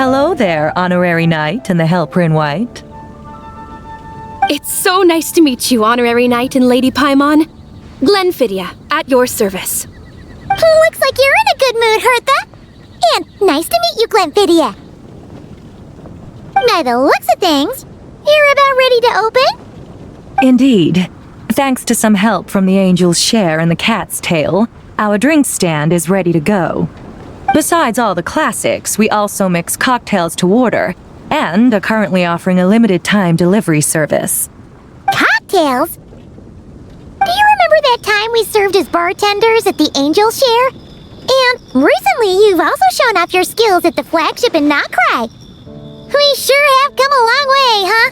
Hello there, Honorary Knight and the Helper in White. It's so nice to meet you, Honorary Knight and Lady Paimon. Glenfidia, at your service. Looks like you're in a good mood, Hertha. And nice to meet you, Glenfidia. By the looks of things, you're about ready to open? Indeed. Thanks to some help from the Angel's Share and the Cat's Tail, our drink stand is ready to go. Besides all the classics, we also mix cocktails to order, and are currently offering a limited-time delivery service. Cocktails? Do you remember that time we served as bartenders at the Angel's Share? And recently you've also shown off your skills at the flagship in Nokrai. We sure have come a long way, huh?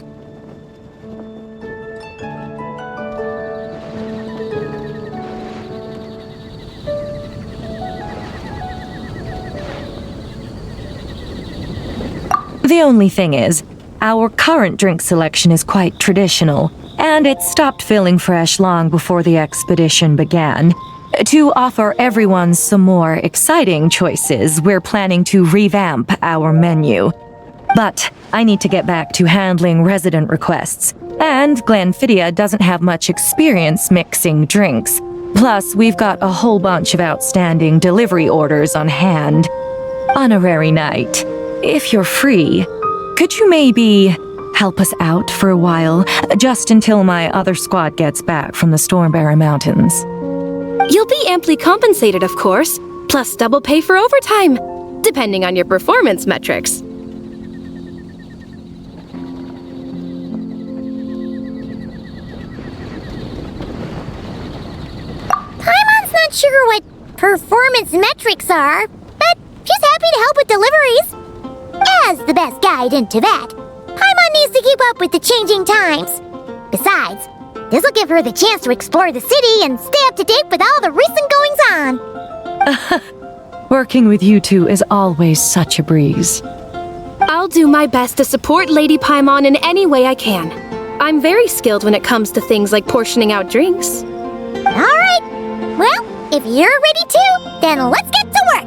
The only thing is, our current drink selection is quite traditional, and it stopped feeling fresh long before the expedition began. To offer everyone some more exciting choices, we're planning to revamp our menu. But I need to get back to handling resident requests, and Glenfidia doesn't have much experience mixing drinks. Plus, we've got a whole bunch of outstanding delivery orders on hand. Honorary Knight, if you're free, could you maybe help us out for a while, just until my other squad gets back from the Stormbearer Mountains? You'll be amply compensated, of course, plus double pay for overtime, depending on your performance metrics. Paimon's not sure what performance metrics are, but she's happy to help with deliveries. As the best guide into that, Paimon needs to keep up with the changing times. Besides, this'll give her the chance to explore the city and stay up to date with all the recent goings-on. Working with you two is always such a breeze. I'll do my best to support Lady Paimon in any way I can. I'm very skilled when it comes to things like portioning out drinks. All right. Well, if you're ready too, then let's get to work.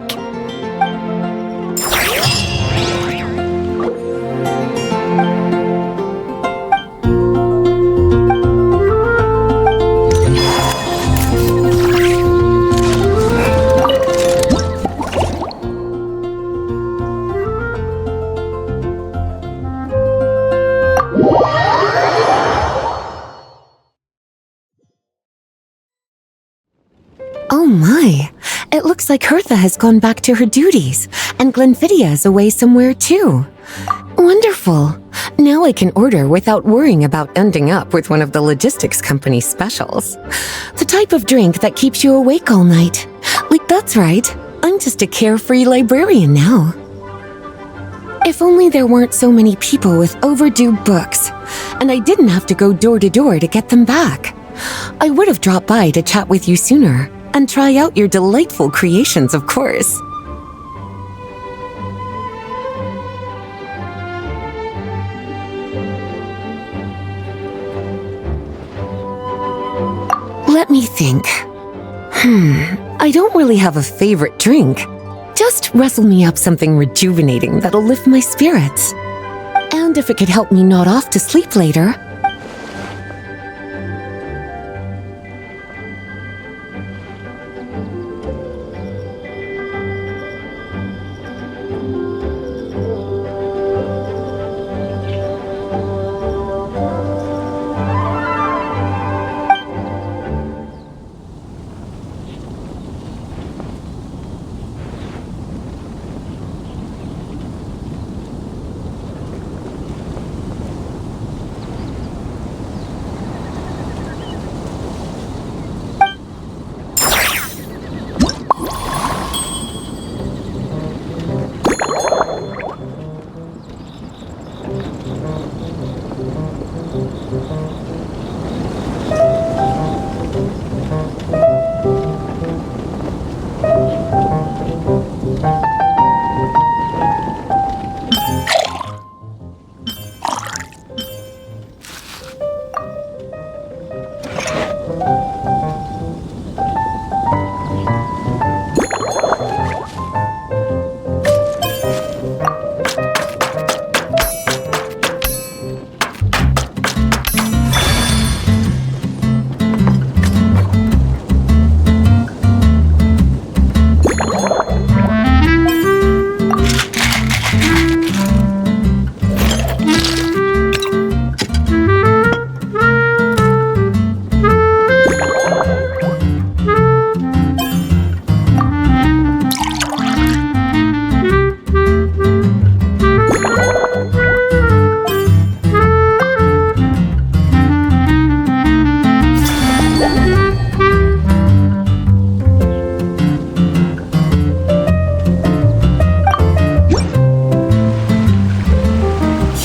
Oh my, it looks like Hertha has gone back to her duties, and Glenfidia is away somewhere too. Wonderful. Now I can order without worrying about ending up with one of the logistics company's specials. The type of drink that keeps you awake all night. Like, that's right, I'm just a carefree librarian now. If only there weren't so many people with overdue books, and I didn't have to go door to door to get them back. I would have dropped by to chat with you sooner, and try out your delightful creations, of course. Let me think. I don't really have a favorite drink. Just wrestle me up something rejuvenating that'll lift my spirits. And if it could help me nod off to sleep later.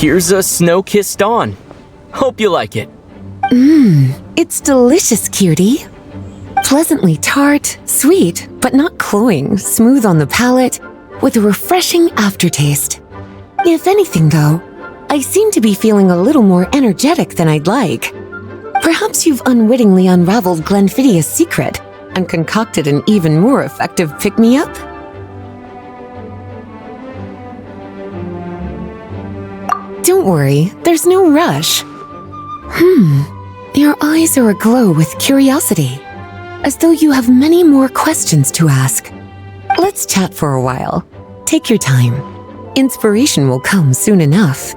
Here's a snow-kissed dawn. Hope you like it. It's delicious, cutie. Pleasantly tart, sweet, but not cloying, smooth on the palate, with a refreshing aftertaste. If anything, though, I seem to be feeling a little more energetic than I'd like. Perhaps you've unwittingly unraveled Glenfiddia's secret and concocted an even more effective pick-me-up? Don't worry, there's no rush. Your eyes are aglow with curiosity, as though you have many more questions to ask. Let's chat for a while. Take your time. Inspiration will come soon enough.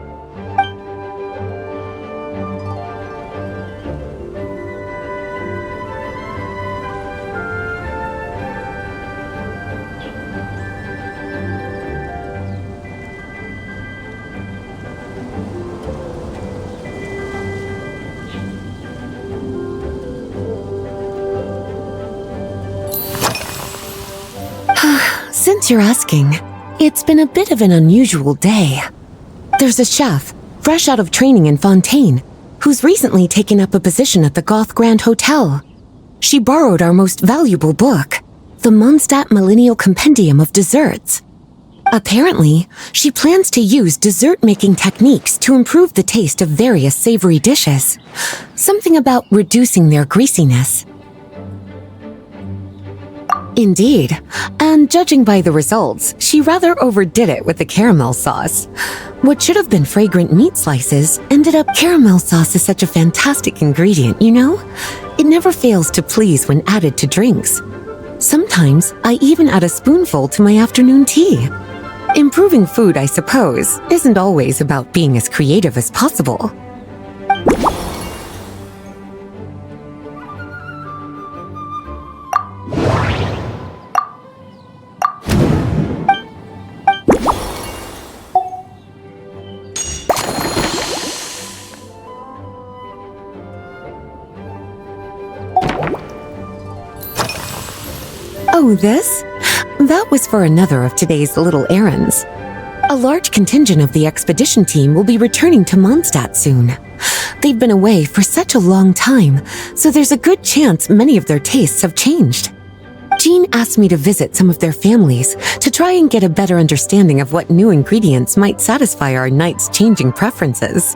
Since you're asking, it's been a bit of an unusual day. There's a chef, fresh out of training in Fontaine, who's recently taken up a position at the Goth Grand Hotel. She borrowed our most valuable book, the Mondstadt Millennial Compendium of Desserts. Apparently, she plans to use dessert-making techniques to improve the taste of various savory dishes. Something about reducing their greasiness. Indeed, and judging by the results, she rather overdid it with the caramel sauce. What should have been fragrant meat slices ended up caramel sauce is such a fantastic ingredient, you know? It never fails to please when added to drinks. Sometimes I even add a spoonful to my afternoon tea. Improving food, I suppose, isn't always about being as creative as possible. Oh, this? That was for another of today's little errands. A large contingent of the expedition team will be returning to Mondstadt soon. They've been away for such a long time, so there's a good chance many of their tastes have changed. Jean asked me to visit some of their families to try and get a better understanding of what new ingredients might satisfy our knights' changing preferences.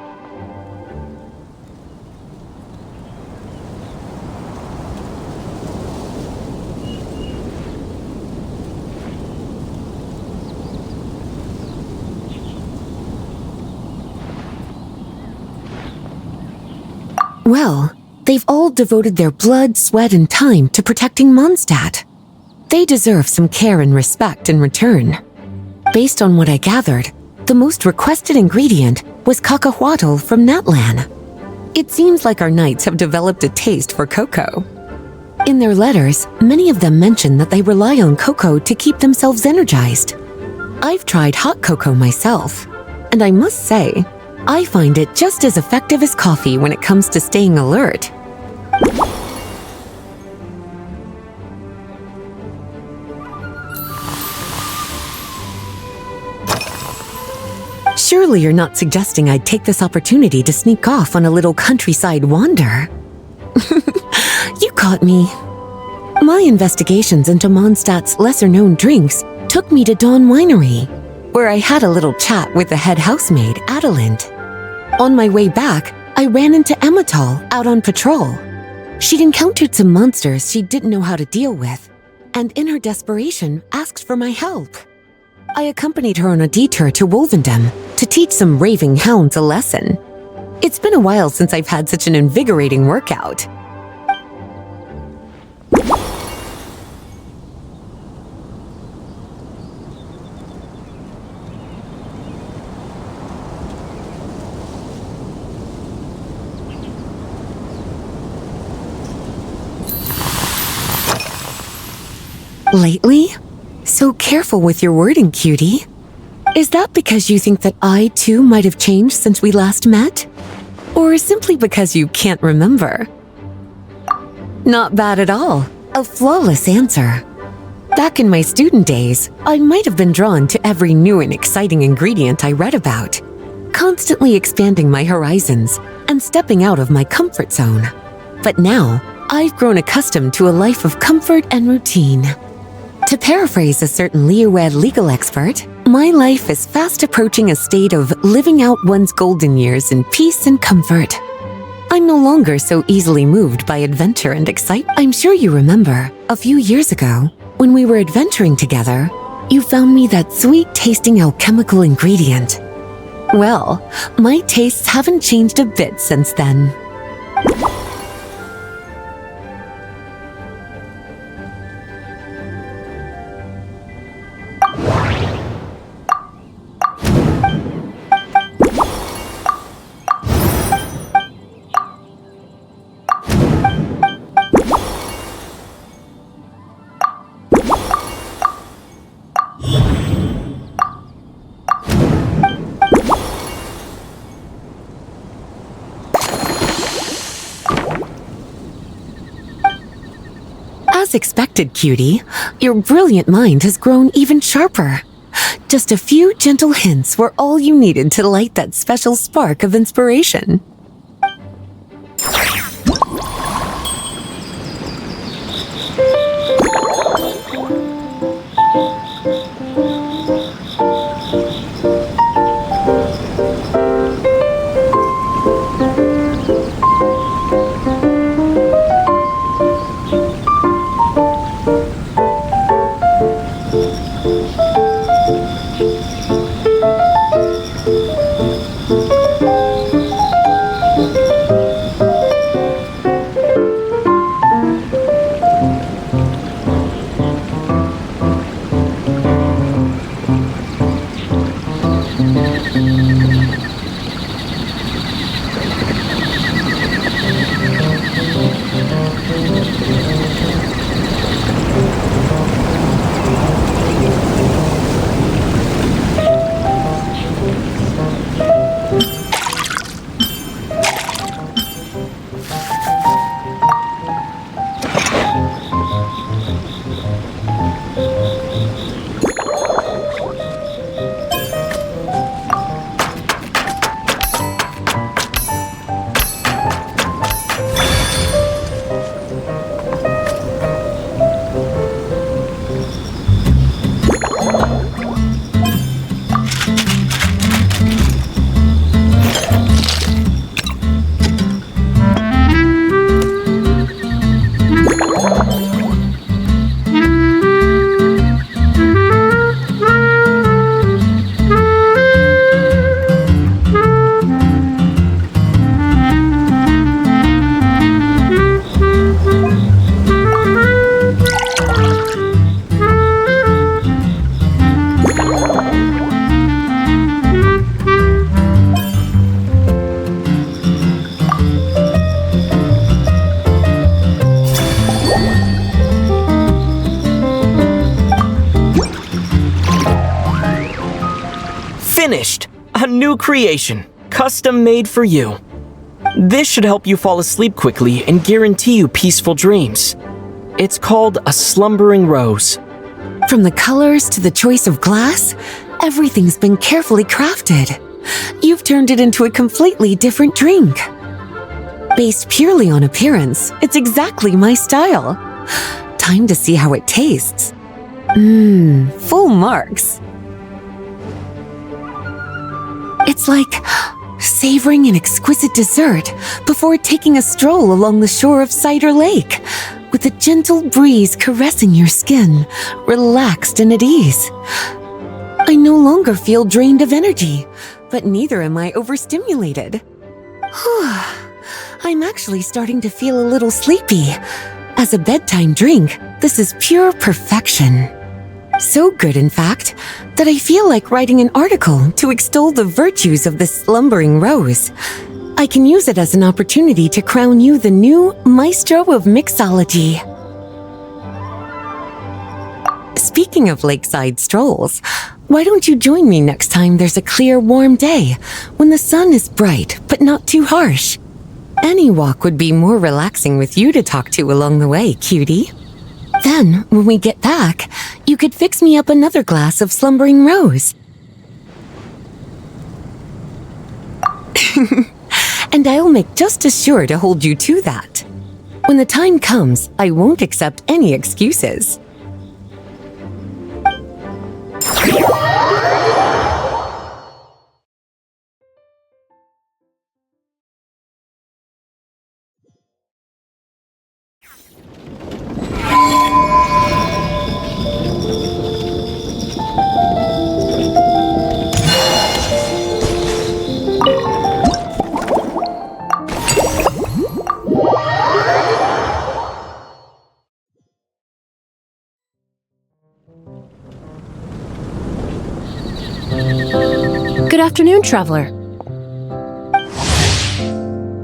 Well, they've all devoted their blood, sweat, and time to protecting Mondstadt. They deserve some care and respect in return. Based on what I gathered, the most requested ingredient was cacahuatl from Natlan. It seems like our knights have developed a taste for cocoa. In their letters, many of them mention that they rely on cocoa to keep themselves energized. I've tried hot cocoa myself, and I must say, I find it just as effective as coffee when it comes to staying alert. Surely you're not suggesting I'd take this opportunity to sneak off on a little countryside wander? You caught me. My investigations into Mondstadt's lesser-known drinks took me to Dawn Winery, where I had a little chat with the head housemaid, Adelind. On my way back, I ran into Emmetall out on patrol. She'd encountered some monsters she didn't know how to deal with, and in her desperation, asked for my help. I accompanied her on a detour to Wolvendam to teach some raving hounds a lesson. It's been a while since I've had such an invigorating workout. Lately? So careful with your wording, cutie. Is that because you think that I, too, might have changed since we last met? Or simply because you can't remember? Not bad at all. A flawless answer. Back in my student days, I might have been drawn to every new and exciting ingredient I read about. constantly expanding my horizons and stepping out of my comfort zone. But now, I've grown accustomed to a life of comfort and routine. To paraphrase a certain Leo-ed legal expert, my life is fast approaching a state of living out one's golden years in peace and comfort. I'm no longer so easily moved by adventure and excitement. I'm sure you remember, a few years ago, when we were adventuring together, you found me that sweet-tasting alchemical ingredient. Well, my tastes haven't changed a bit since then. As expected, cutie, your brilliant mind has grown even sharper. Just a few gentle hints were all you needed to light that special spark of inspiration. Finished! A new creation, custom made for you. This should help you fall asleep quickly and guarantee you peaceful dreams. It's called a slumbering rose. From the colors to the choice of glass, everything's been carefully crafted. You've turned it into a completely different drink. Based purely on appearance, it's exactly my style. Time to see how it tastes. Full marks. It's like savoring an exquisite dessert before taking a stroll along the shore of Cider Lake, with a gentle breeze caressing your skin, relaxed and at ease. I no longer feel drained of energy, but neither am I overstimulated. I'm actually starting to feel a little sleepy. As a bedtime drink, this is pure perfection. So good, in fact, that I feel like writing an article to extol the virtues of this slumbering rose. I can use it as an opportunity to crown you the new maestro of mixology. Speaking of lakeside strolls, why don't you join me next time there's a clear, warm day, when the sun is bright but not too harsh? Any walk would be more relaxing with you to talk to along the way, cutie. Then, when we get back, you could fix me up another glass of slumbering rose. And I'll make just as sure to hold you to that. When the time comes, I won't accept any excuses. Good afternoon, traveler.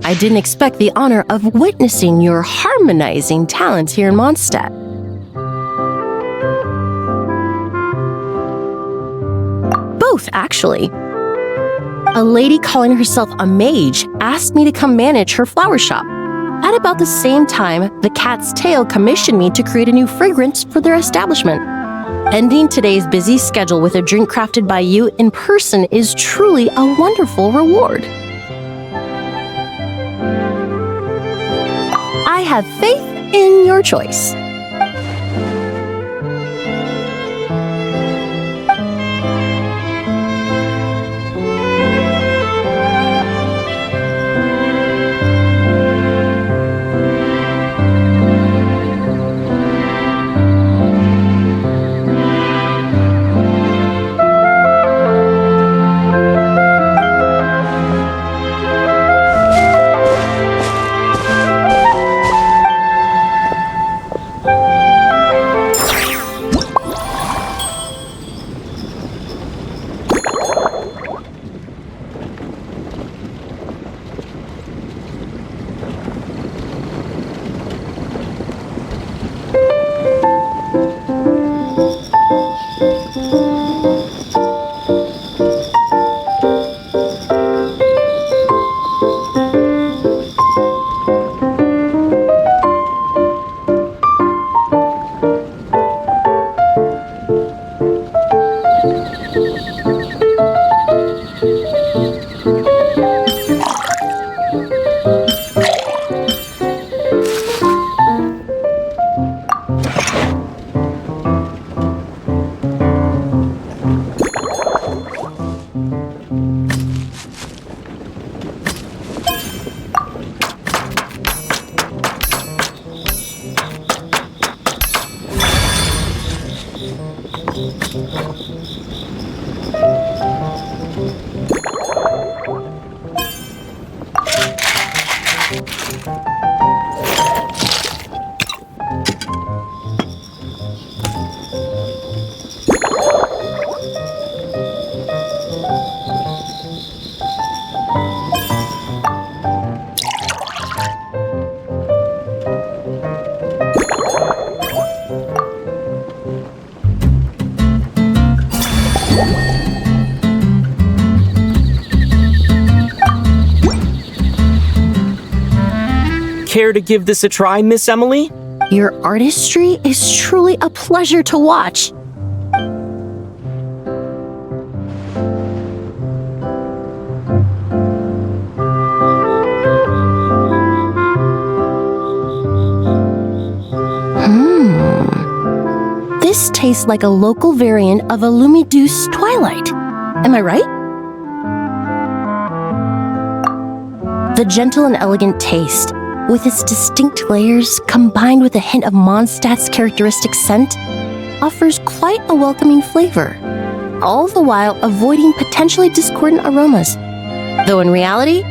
I didn't expect the honor of witnessing your harmonizing talents here in Mondstadt. Both, actually. A lady calling herself a mage asked me to come manage her flower shop. At about the same time, the Cat's Tail commissioned me to create a new fragrance for their establishment. Ending today's busy schedule with a drink crafted by you in person is truly a wonderful reward. I have faith in your choice. Care to give this a try, Miss Emily? Your artistry is truly a pleasure to watch. This tastes like a local variant of a Lumideuse Twilight. Am I right? The gentle and elegant taste, with its distinct layers combined with a hint of Mondstadt's characteristic scent, offers quite a welcoming flavor, all the while avoiding potentially discordant aromas. Though in reality,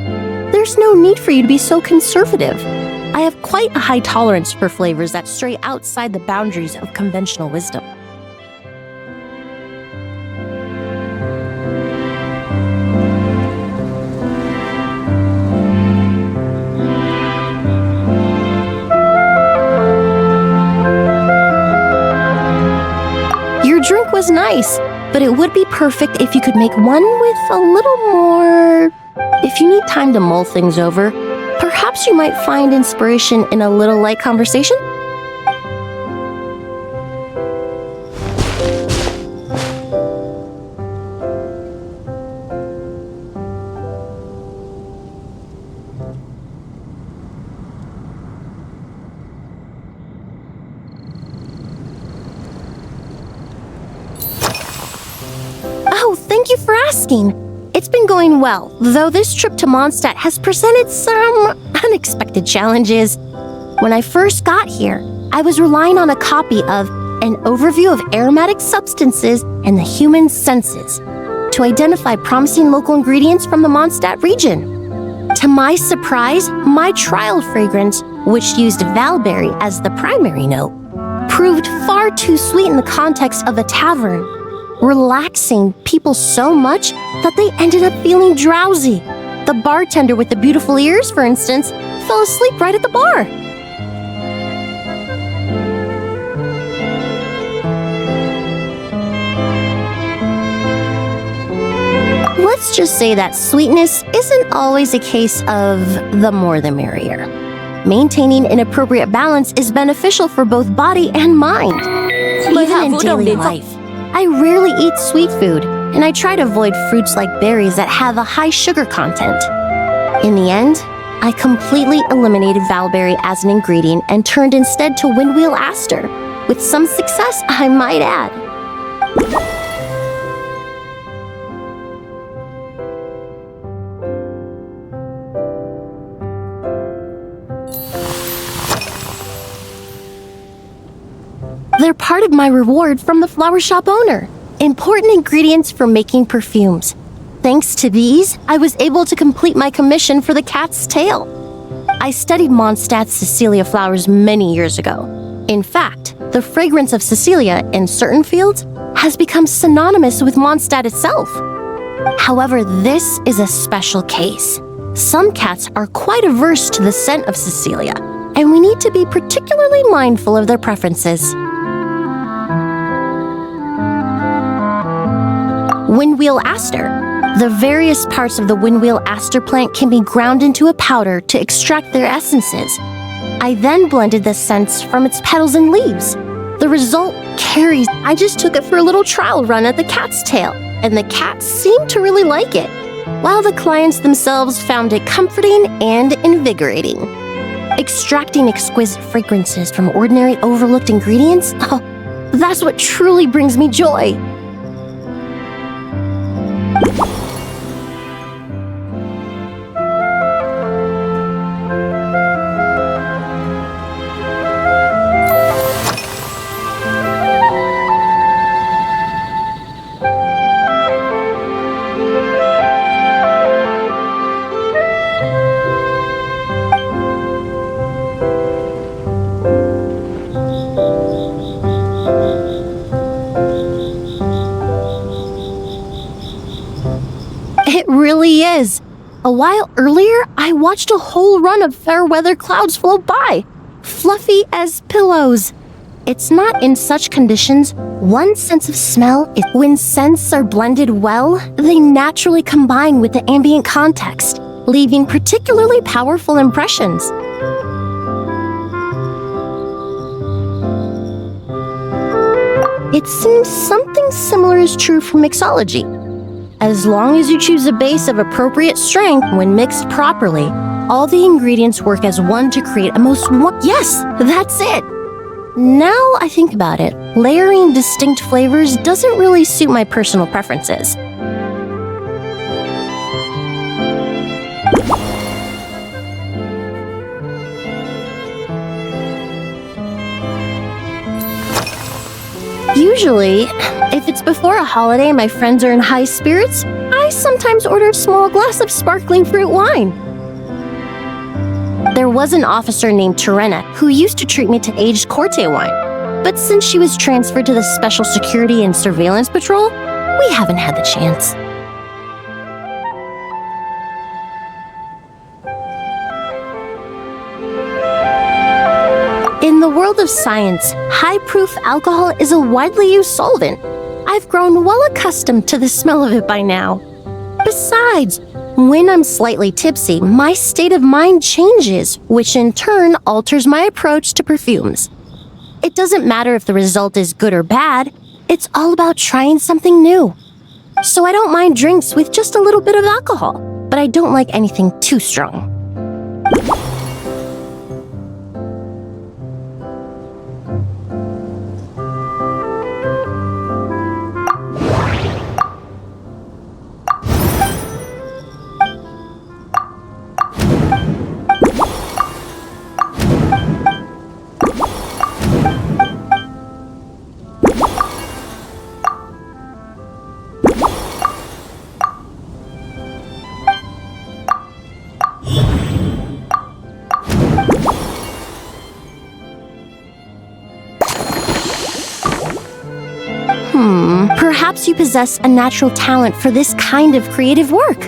there's no need for you to be so conservative. I have quite a high tolerance for flavors that stray outside the boundaries of conventional wisdom. Your drink was nice, but it would be perfect if you could make one with a little more... If you need time to mull things over, perhaps you might find inspiration in a little light conversation? thank you for asking. It's been going well, though this trip to Mondstadt has presented some unexpected challenges. When I first got here, I was relying on a copy of An Overview of Aromatic Substances and the Human Senses to identify promising local ingredients from the Mondstadt region. To my surprise, my trial fragrance, which used valberry as the primary note, proved far too sweet in the context of a tavern, relaxing people so much that they ended up feeling drowsy. The bartender with the beautiful ears, for instance, fell asleep right at the bar. Let's just say that sweetness isn't always a case of the more the merrier. Maintaining an appropriate balance is beneficial for both body and mind. Even in daily life, I rarely eat sweet food, and I try to avoid fruits like berries that have a high sugar content. In the end, I completely eliminated valberry as an ingredient and turned instead to windwheel aster, with some success, I might add. They're part of my reward from the flower shop owner. Important ingredients for making perfumes. Thanks to these, I was able to complete my commission for the cat's tail. I studied Mondstadt's Cecilia flowers many years ago. In fact, the fragrance of Cecilia in certain fields has become synonymous with Mondstadt itself. However, this is a special case. Some cats are quite averse to the scent of Cecilia, and we need to be particularly mindful of their preferences. Windwheel aster. The various parts of the windwheel aster plant can be ground into a powder to extract their essences. I then blended the scents from its petals and leaves. The result carries. I just took it for a little trial run at the cat's tail, and the cats seemed to really like it, while the clients themselves found it comforting and invigorating. Extracting exquisite fragrances from ordinary overlooked ingredients? Oh, that's what truly brings me joy. It really is. A while earlier, I watched a whole run of fair weather clouds float by, fluffy as pillows. It's not in such conditions. One sense of smell is when scents are blended well, they naturally combine with the ambient context, leaving particularly powerful impressions. It seems something similar is true for mixology. As long as you choose a base of appropriate strength when mixed properly, all the ingredients work as one to create a Yes, that's it! Now I think about it, layering distinct flavors doesn't really suit my personal preferences. Usually, if it's before a holiday and my friends are in high spirits, I sometimes order a small glass of sparkling fruit wine. There was an officer named Terena who used to treat me to aged Corte wine, but since she was transferred to the Special Security and Surveillance Patrol, we haven't had the chance. In the world of science, high-proof alcohol is a widely used solvent. I've grown well accustomed to the smell of it by now. Besides, when I'm slightly tipsy, my state of mind changes, which in turn alters my approach to perfumes. It doesn't matter if the result is good or bad, it's all about trying something new. So I don't mind drinks with just a little bit of alcohol, but I don't like anything too strong. Perhaps you possess a natural talent for this kind of creative work.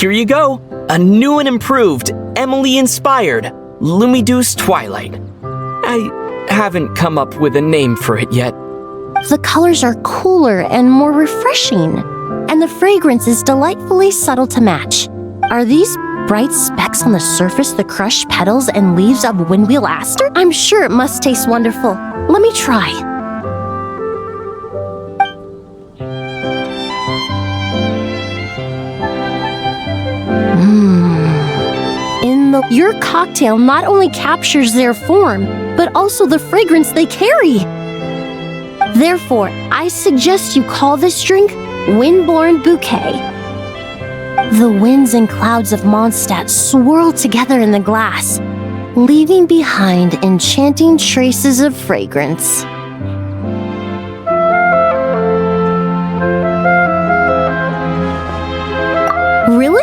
Here you go, a new and improved, Emily-inspired Lumiduce Twilight. I haven't come up with a name for it yet. The colors are cooler and more refreshing, and the fragrance is delightfully subtle to match. Are these bright specks on the surface the crushed petals and leaves of windwheel aster? I'm sure it must taste wonderful. Let me try. Your cocktail not only captures their form, but also the fragrance they carry. Therefore, I suggest you call this drink Windborne Bouquet. The winds and clouds of Mondstadt swirl together in the glass, leaving behind enchanting traces of fragrance. Really?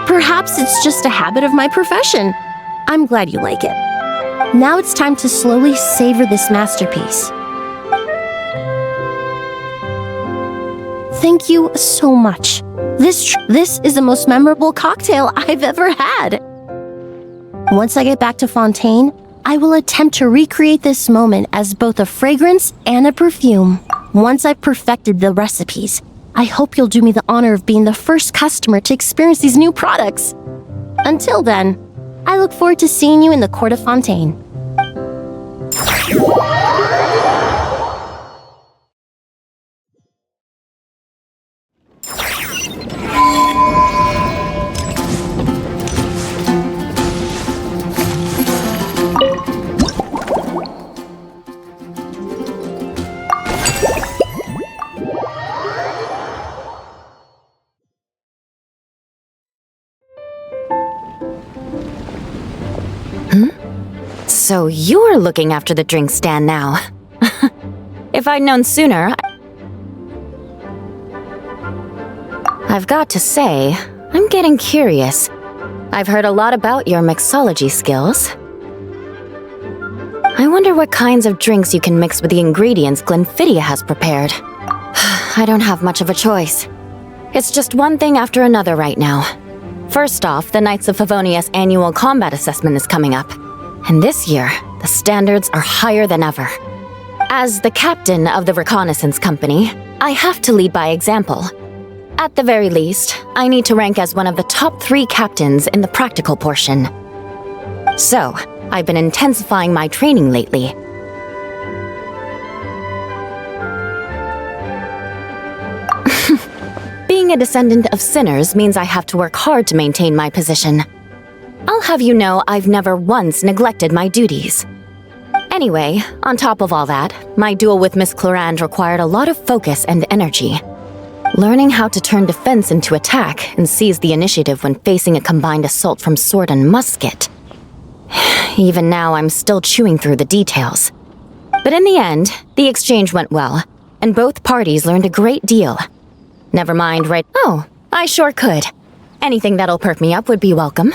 Perhaps it's just a habit of my profession. I'm glad you like it. Now it's time to slowly savor this masterpiece. Thank you so much. This is the most memorable cocktail I've ever had. Once I get back to Fontaine, I will attempt to recreate this moment as both a fragrance and a perfume. Once I've perfected the recipes, I hope you'll do me the honor of being the first customer to experience these new products. Until then, I look forward to seeing you in the Court of Fontaine. So you're looking after the drink stand now. If I'd known sooner, I've got to say, I'm getting curious. I've heard a lot about your mixology skills. I wonder what kinds of drinks you can mix with the ingredients Glenfiddia has prepared. I don't have much of a choice. It's just one thing after another right now. First off, the Knights of Favonius annual combat assessment is coming up. And this year, the standards are higher than ever. As the captain of the reconnaissance company, I have to lead by example. At the very least, I need to rank as one of the top 3 captains in the practical portion. So, I've been intensifying my training lately. Being Being a descendant of sinners means I have to work hard to maintain my position. I'll have you know I've never once neglected my duties. Anyway, on top of all that, my duel with Miss Clorand required a lot of focus and energy. Learning how to turn defense into attack and seize the initiative when facing a combined assault from sword and musket. Even now, I'm still chewing through the details. But in the end, the exchange went well, and both parties learned a great deal. Never mind, right? Oh, I sure could. Anything that'll perk me up would be welcome.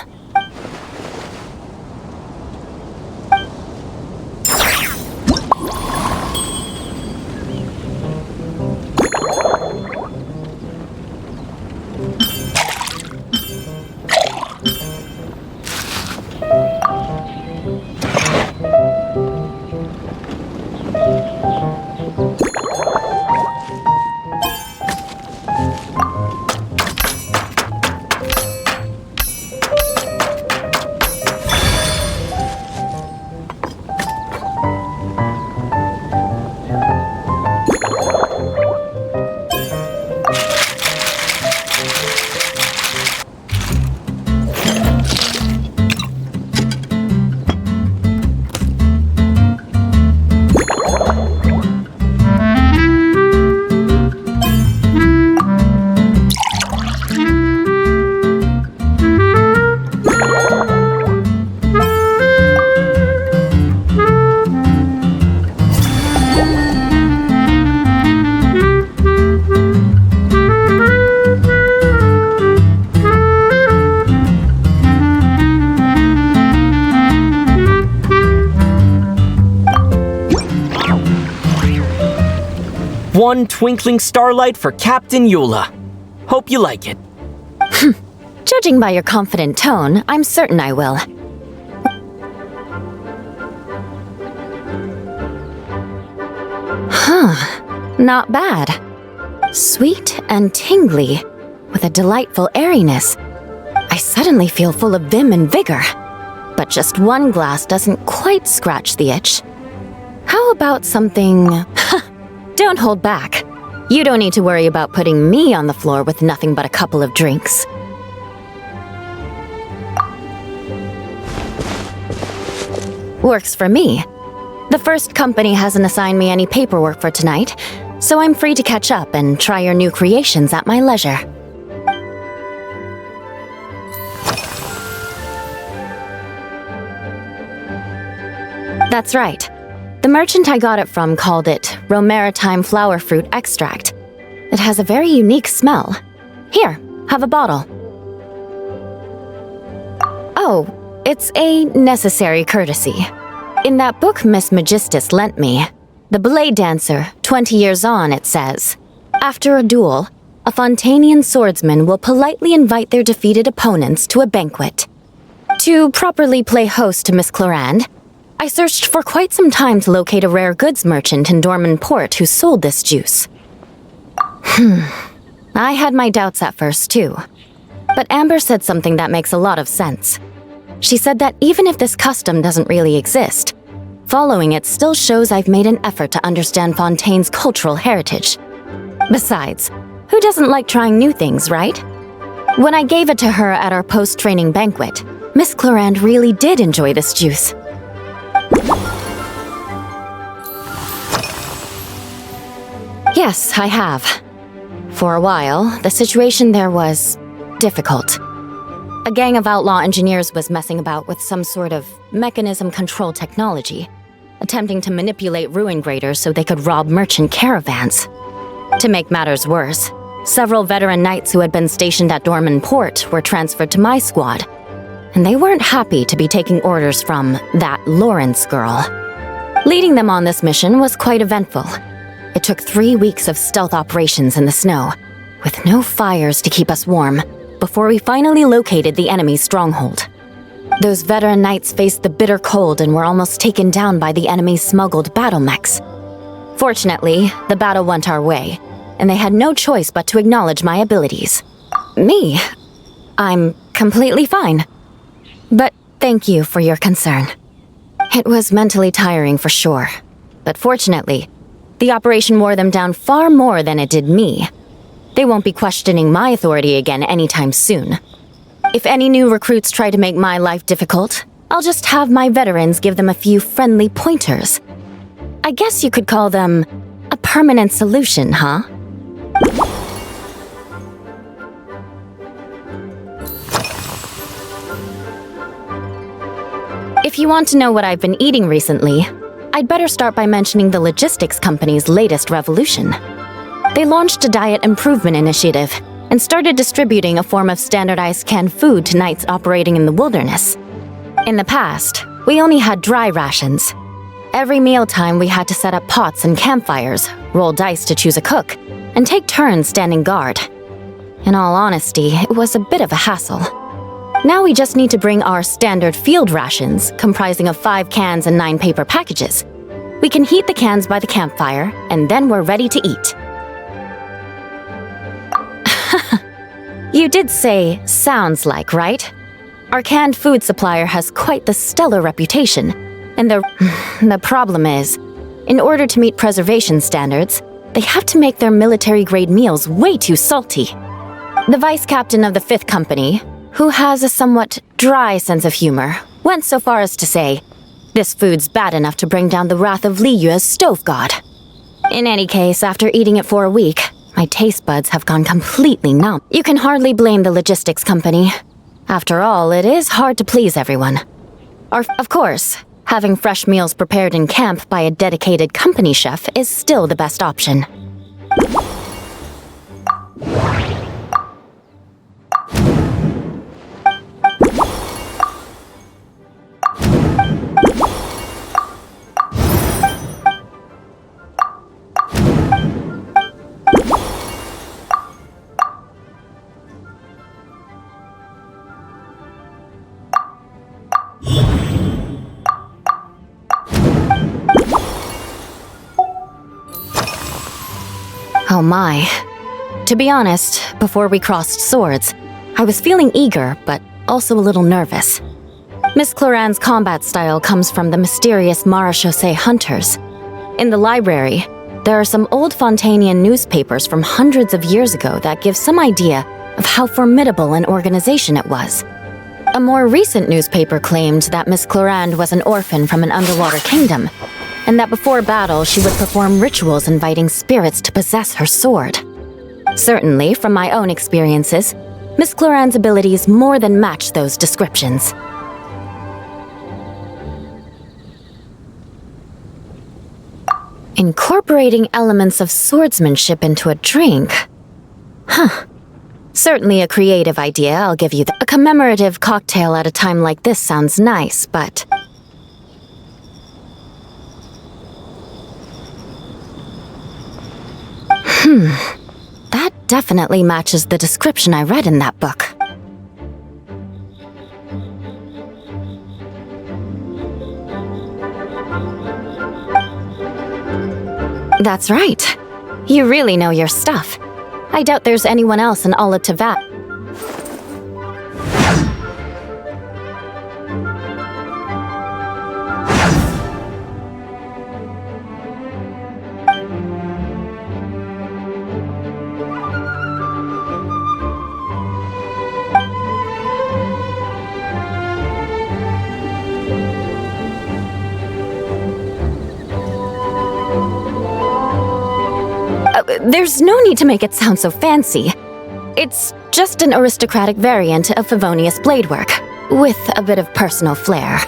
One twinkling starlight for Captain Eula. Hope you like it. Judging by your confident tone, I'm certain I will. Not bad. Sweet and tingly, with a delightful airiness. I suddenly feel full of vim and vigor. But just one glass doesn't quite scratch the itch. How about something... Don't hold back. You don't need to worry about putting me on the floor with nothing but a couple of drinks. Works for me. The first company hasn't assigned me any paperwork for tonight, so I'm free to catch up and try your new creations at my leisure. That's right. The merchant I got it from called it Romaritime Flower Fruit Extract. It has a very unique smell. Here, have a bottle. Oh, it's a necessary courtesy. In that book Miss Magistus lent me, The Blade Dancer, 20 Years On, it says, after a duel, a Fontanian swordsman will politely invite their defeated opponents to a banquet. To properly play host to Miss Clorand, I searched for quite some time to locate a rare goods merchant in Dorman Port who sold this juice. I had my doubts at first, too. But Amber said something that makes a lot of sense. She said that even if this custom doesn't really exist, following it still shows I've made an effort to understand Fontaine's cultural heritage. Besides, who doesn't like trying new things, right? When I gave it to her at our post-training banquet, Miss Clorand really did enjoy this juice. Yes, I have. For a while, the situation there was difficult. A gang of outlaw engineers was messing about with some sort of mechanism control technology, attempting to manipulate ruin graders so they could rob merchant caravans. To make matters worse, several veteran knights who had been stationed at Dorman Port were transferred to my squad, and they weren't happy to be taking orders from that Lawrence girl. Leading them on this mission was quite eventful. It took 3 weeks of stealth operations in the snow, with no fires to keep us warm, before we finally located the enemy's stronghold. Those veteran knights faced the bitter cold and were almost taken down by the enemy's smuggled battle mechs. Fortunately, the battle went our way, and they had no choice but to acknowledge my abilities. Me? I'm completely fine. But thank you for your concern. It was mentally tiring for sure, but fortunately, the operation wore them down far more than it did me. They won't be questioning my authority again anytime soon. If any new recruits try to make my life difficult, I'll just have my veterans give them a few friendly pointers. I guess you could call them a permanent solution, huh? If you want to know what I've been eating recently, I'd better start by mentioning the logistics company's latest revolution. They launched a diet improvement initiative and started distributing a form of standardized canned food to knights operating in the wilderness. In the past, we only had dry rations. Every mealtime we had to set up pots and campfires, roll dice to choose a cook, and take turns standing guard. In all honesty, it was a bit of a hassle. Now we just need to bring our standard field rations, comprising of 5 cans and 9 paper packages. We can heat the cans by the campfire, and then we're ready to eat. You did say, sounds like, right? Our canned food supplier has quite the stellar reputation, and the problem is, in order to meet preservation standards, they have to make their military-grade meals way too salty. The vice captain of the 5th Company, who has a somewhat dry sense of humor, went so far as to say, "This food's bad enough to bring down the wrath of Li Yue's stove god." In any case, after eating it for a week, my taste buds have gone completely numb. You can hardly blame the logistics company. After all, it is hard to please everyone. Of course, having fresh meals prepared in camp by a dedicated company chef is still the best option. Oh my. To be honest, before we crossed swords, I was feeling eager, but also a little nervous. Miss Cloran's combat style comes from the mysterious Marechaussee hunters. In the library, there are some old Fontanian newspapers from hundreds of years ago that give some idea of how formidable an organization it was. A more recent newspaper claimed that Miss Cloran was an orphan from an underwater kingdom, and that before battle she would perform rituals inviting spirits to possess her sword. Certainly, from my own experiences, Miss Cloran's abilities more than match those descriptions. Incorporating elements of swordsmanship into a drink? Huh. Certainly a creative idea, I'll give you that. A commemorative cocktail at a time like this sounds nice, but... That definitely matches the description I read in that book. That's right. You really know your stuff. I doubt there's anyone else in all of Teyvat. There's no need to make it sound so fancy. It's just an aristocratic variant of Favonius bladework, with a bit of personal flair.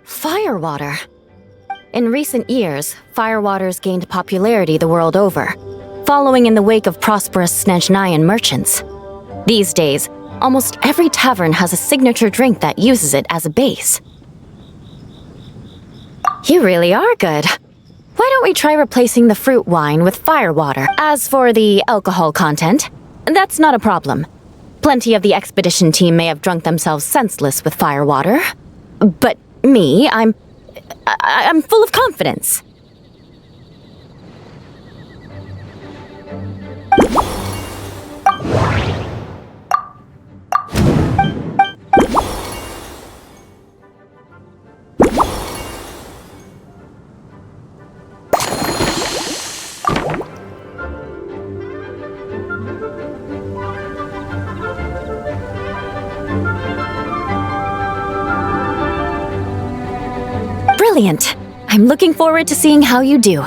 Firewater. In recent years, firewaters gained popularity the world over, following in the wake of prosperous Snezhnayan merchants. These days, almost every tavern has a signature drink that uses it as a base. You really are good. Why don't we try replacing the fruit wine with firewater? As for the alcohol content, that's not a problem. Plenty of the expedition team may have drunk themselves senseless with firewater. But me, I'm full of confidence. brilliant. I'm looking forward to seeing how you do.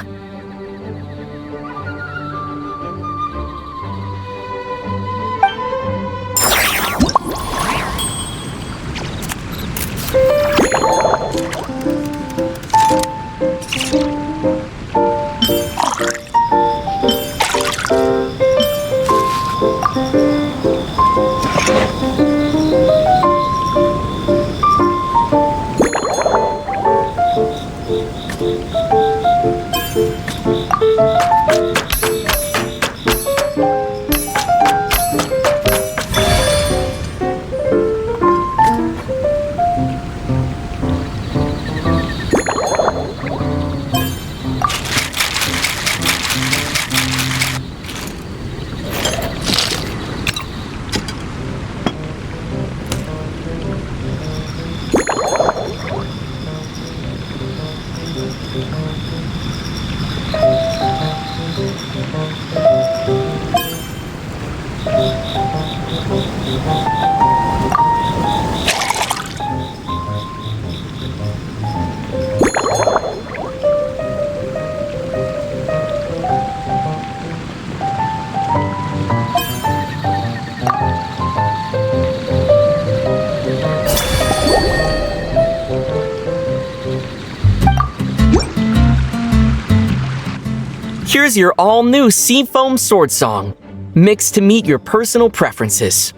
Here's your all-new Seafoam Sword Song, mixed to meet your personal preferences.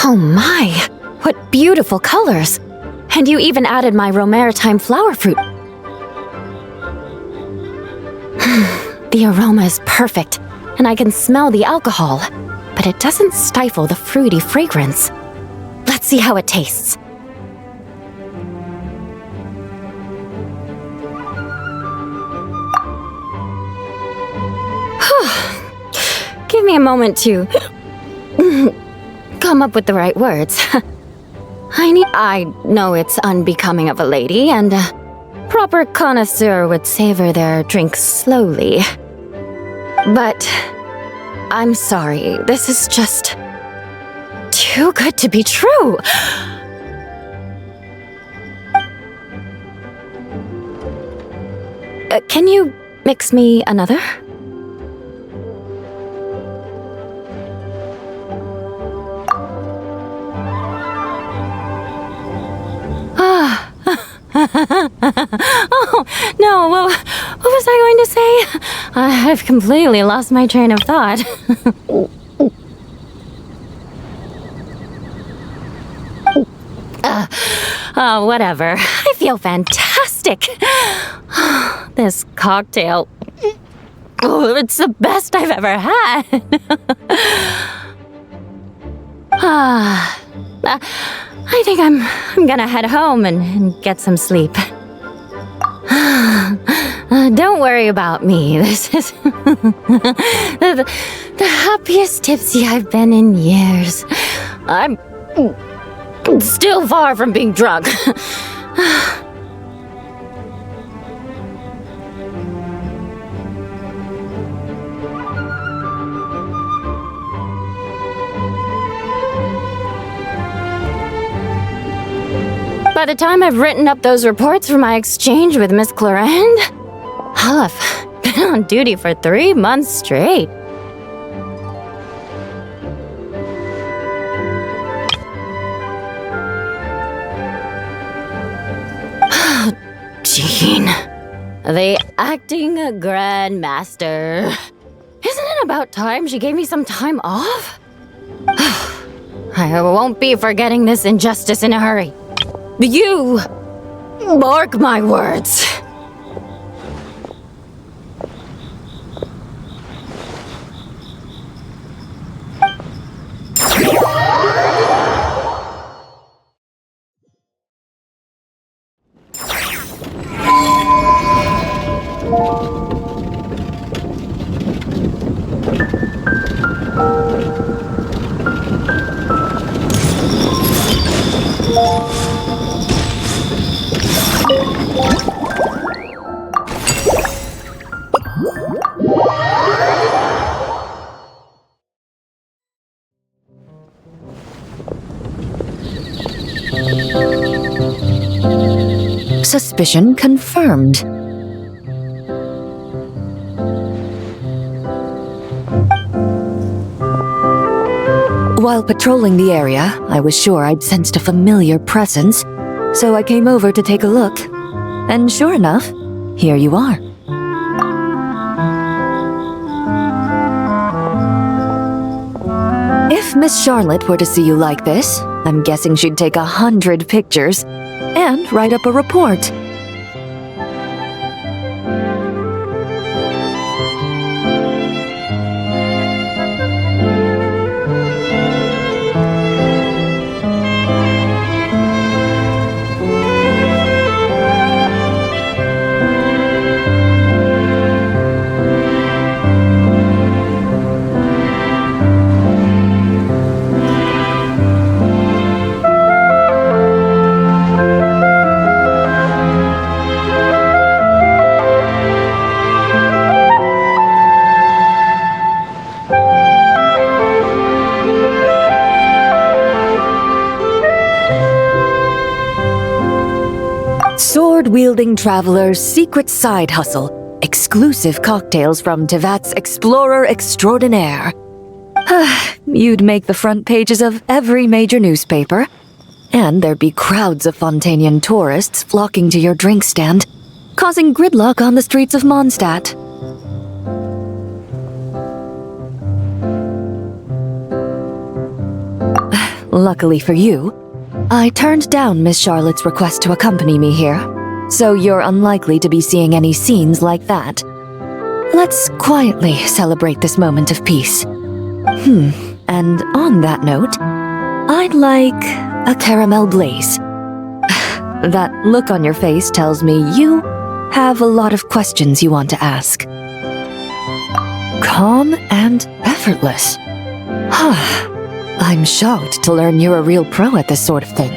Oh my! What beautiful colors! And you even added my romaritime flower fruit. The aroma is perfect, and I can smell the alcohol, but it doesn't stifle the fruity fragrance. Let's see how it tastes. Give me a moment to come up with the right words. I know it's unbecoming of a lady, and a proper connoisseur would savor their drink slowly. But I'm sorry, this is just too good to be true. Can you mix me another? Oh, no, what was I going to say? I've completely lost my train of thought. Whatever. I feel fantastic. This cocktail, it's the best I've ever had. I think I'm gonna head home and get some sleep. Don't worry about me. This is the happiest tipsy I've been in years. I'm still far from being drunk. By the time I've written up those reports for my exchange with Miss Clarend, I'll have been on duty for 3 months straight. Jean, the acting grandmaster. Isn't it about time she gave me some time off? I won't be forgetting this injustice in a hurry. You mark my words. Suspicion confirmed. While patrolling the area, I was sure I'd sensed a familiar presence, so I came over to take a look. And sure enough, here you are. If Miss Charlotte were to see you like this, I'm guessing she'd take 100 pictures and write up a report. Sword-wielding traveler's secret side hustle. Exclusive cocktails from Tevat's Explorer Extraordinaire. You'd make the front pages of every major newspaper. And there'd be crowds of Fontanian tourists flocking to your drink stand, causing gridlock on the streets of Mondstadt. Luckily for you, I turned down Miss Charlotte's request to accompany me here, so you're unlikely to be seeing any scenes like that. Let's quietly celebrate this moment of peace. And on that note, I'd like a caramel blaze. That look on your face tells me you have a lot of questions you want to ask. Calm and effortless. I'm shocked to learn you're a real pro at this sort of thing.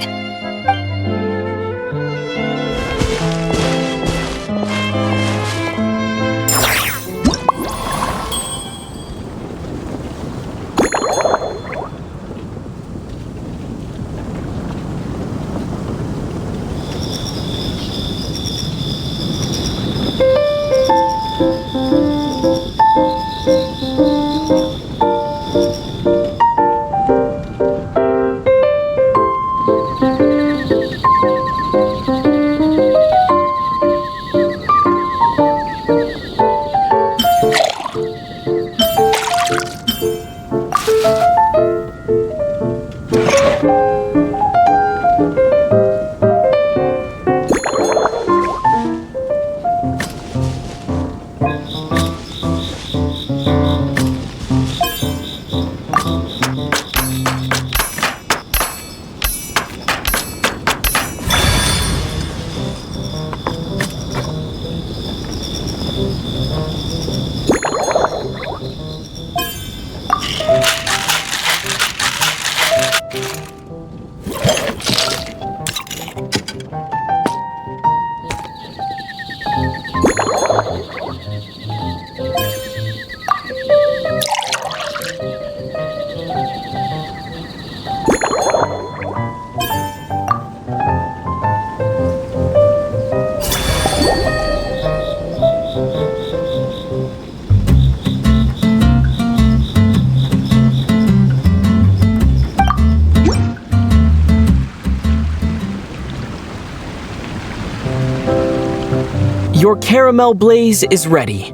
Your caramel blaze is ready.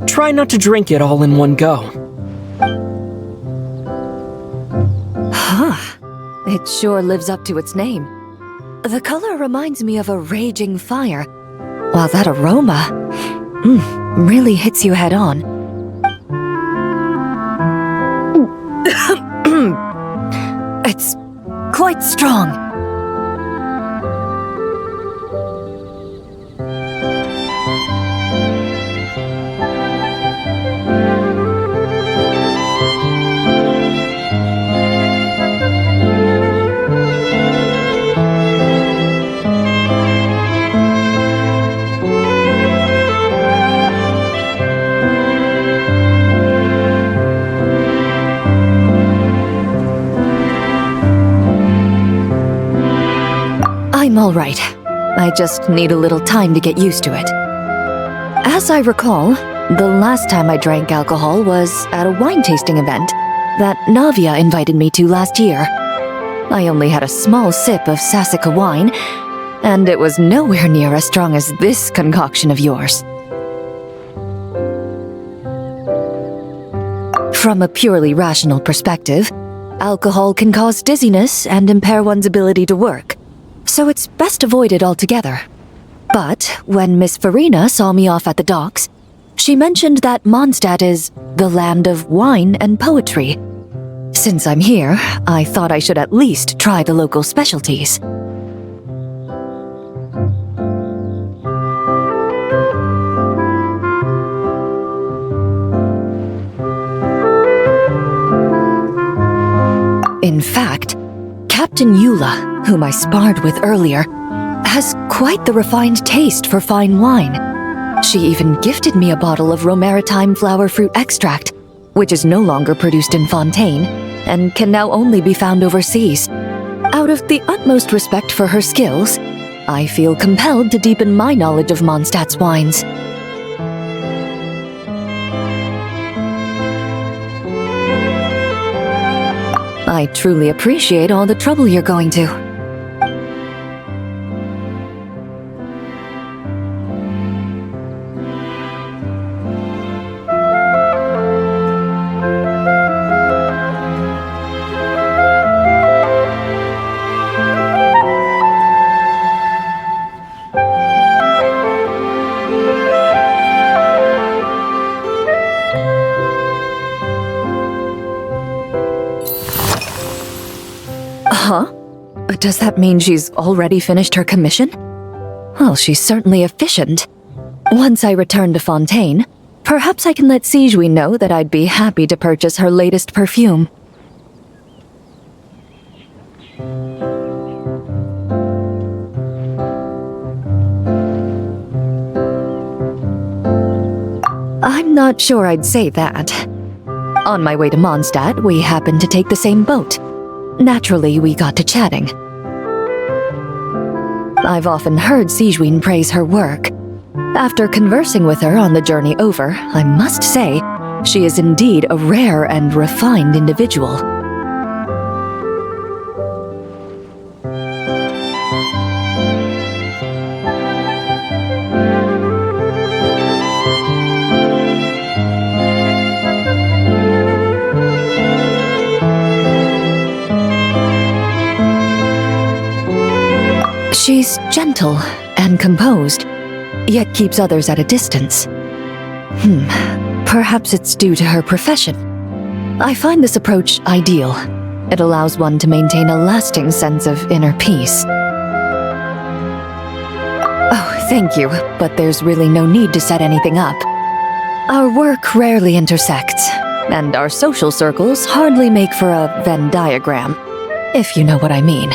Try not to drink it all in one go. It sure lives up to its name. The color reminds me of a raging fire, while that aroma really hits you head on. It's quite strong. I'm all right. I just need a little time to get used to it. As I recall, the last time I drank alcohol was at a wine tasting event that Navia invited me to last year. I only had a small sip of Sassica wine, and it was nowhere near as strong as this concoction of yours. From a purely rational perspective, alcohol can cause dizziness and impair one's ability to work, so it's best avoided altogether. But when Miss Farina saw me off at the docks, she mentioned that Mondstadt is the land of wine and poetry. Since I'm here, I thought I should at least try the local specialties. In fact, Captain Eula, whom I sparred with earlier, has quite the refined taste for fine wine. She even gifted me a bottle of Romaritime flower fruit extract, which is no longer produced in Fontaine, and can now only be found overseas. Out of the utmost respect for her skills, I feel compelled to deepen my knowledge of Mondstadt's wines. I truly appreciate all the trouble you're going to. Huh? Does that mean she's already finished her commission? Well, she's certainly efficient. Once I return to Fontaine, perhaps I can let Sigewin know that I'd be happy to purchase her latest perfume. I'm not sure I'd say that. On my way to Mondstadt, we happened to take the same boat. Naturally, we got to chatting. I've often heard Sigewin praise her work. After conversing with her on the journey over, I must say, she is indeed a rare and refined individual. She's gentle and composed, yet keeps others at a distance. Perhaps it's due to her profession. I find this approach ideal. It allows one to maintain a lasting sense of inner peace. Oh, thank you, but there's really no need to set anything up. Our work rarely intersects, and our social circles hardly make for a Venn diagram, if you know what I mean.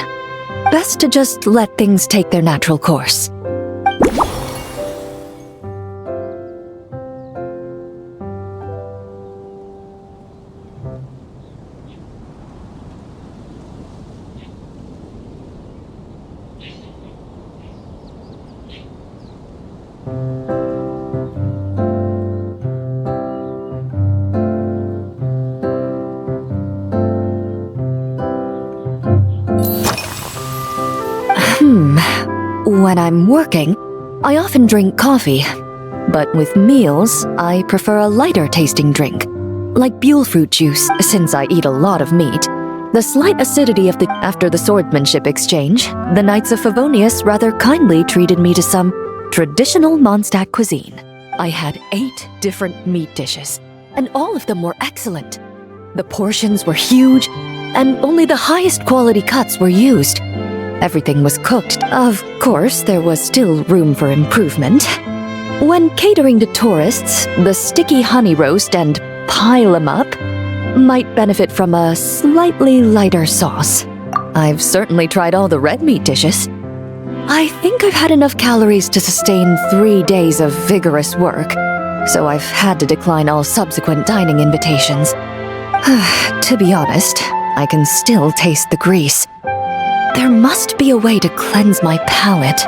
Best to just let things take their natural course. When I'm working, I often drink coffee. But with meals, I prefer a lighter tasting drink, like Buell fruit juice, since I eat a lot of meat. The slight acidity of after the swordsmanship exchange, the Knights of Favonius rather kindly treated me to some traditional Mondstadt cuisine. I had 8 different meat dishes, and all of them were excellent. The portions were huge, and only the highest quality cuts were used. Everything was cooked. Of course, there was still room for improvement. When catering to tourists, the sticky honey roast and pile 'em up might benefit from a slightly lighter sauce. I've certainly tried all the red meat dishes. I think I've had enough calories to sustain 3 days of vigorous work, so I've had to decline all subsequent dining invitations. To be honest, I can still taste the grease. There must be a way to cleanse my palate.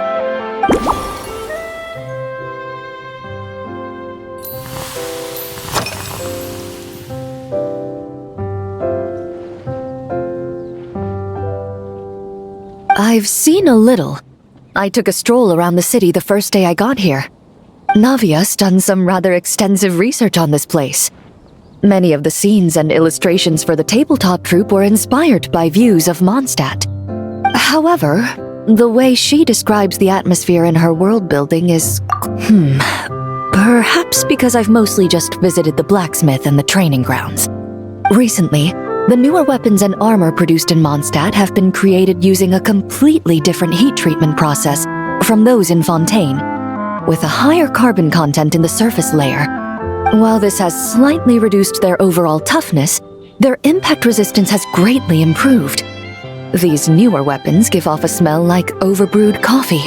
I've seen a little. I took a stroll around the city the first day I got here. Navia's done some rather extensive research on this place. Many of the scenes and illustrations for the tabletop troupe were inspired by views of Mondstadt. However, the way she describes the atmosphere in her world building is... Perhaps because I've mostly just visited the blacksmith and the training grounds. Recently, the newer weapons and armor produced in Mondstadt have been created using a completely different heat treatment process from those in Fontaine, with a higher carbon content in the surface layer. While this has slightly reduced their overall toughness, their impact resistance has greatly improved. These newer weapons give off a smell like overbrewed coffee.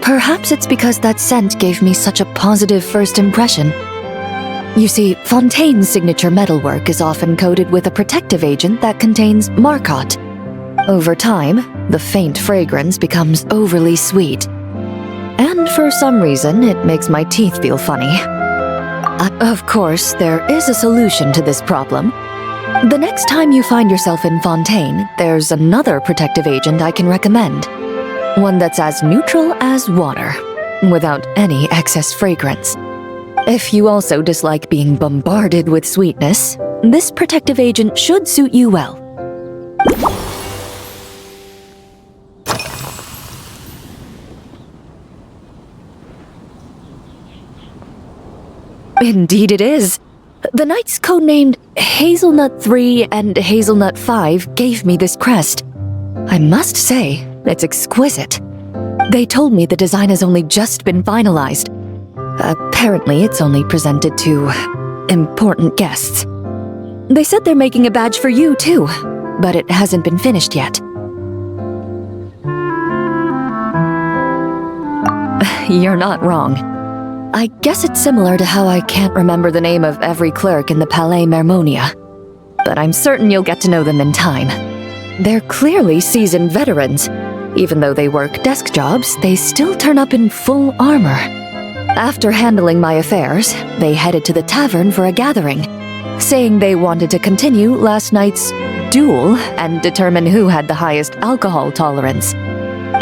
Perhaps it's because that scent gave me such a positive first impression. You see, Fontaine's signature metalwork is often coated with a protective agent that contains Marcotte. Over time, the faint fragrance becomes overly sweet. And for some reason, it makes my teeth feel funny. Of course, there is a solution to this problem. The next time you find yourself in Fontaine, there's another protective agent I can recommend. One that's as neutral as water, without any excess fragrance. If you also dislike being bombarded with sweetness, this protective agent should suit you well. Indeed it is. The knights codenamed Hazelnut 3 and Hazelnut 5 gave me this crest. I must say, it's exquisite. They told me the design has only just been finalized. Apparently, it's only presented to important guests. They said they're making a badge for you, too, but it hasn't been finished yet. You're not wrong. I guess it's similar to how I can't remember the name of every clerk in the Palais Mermonia. But I'm certain you'll get to know them in time. They're clearly seasoned veterans. Even though they work desk jobs, they still turn up in full armor. After handling my affairs, they headed to the tavern for a gathering, saying they wanted to continue last night's duel and determine who had the highest alcohol tolerance.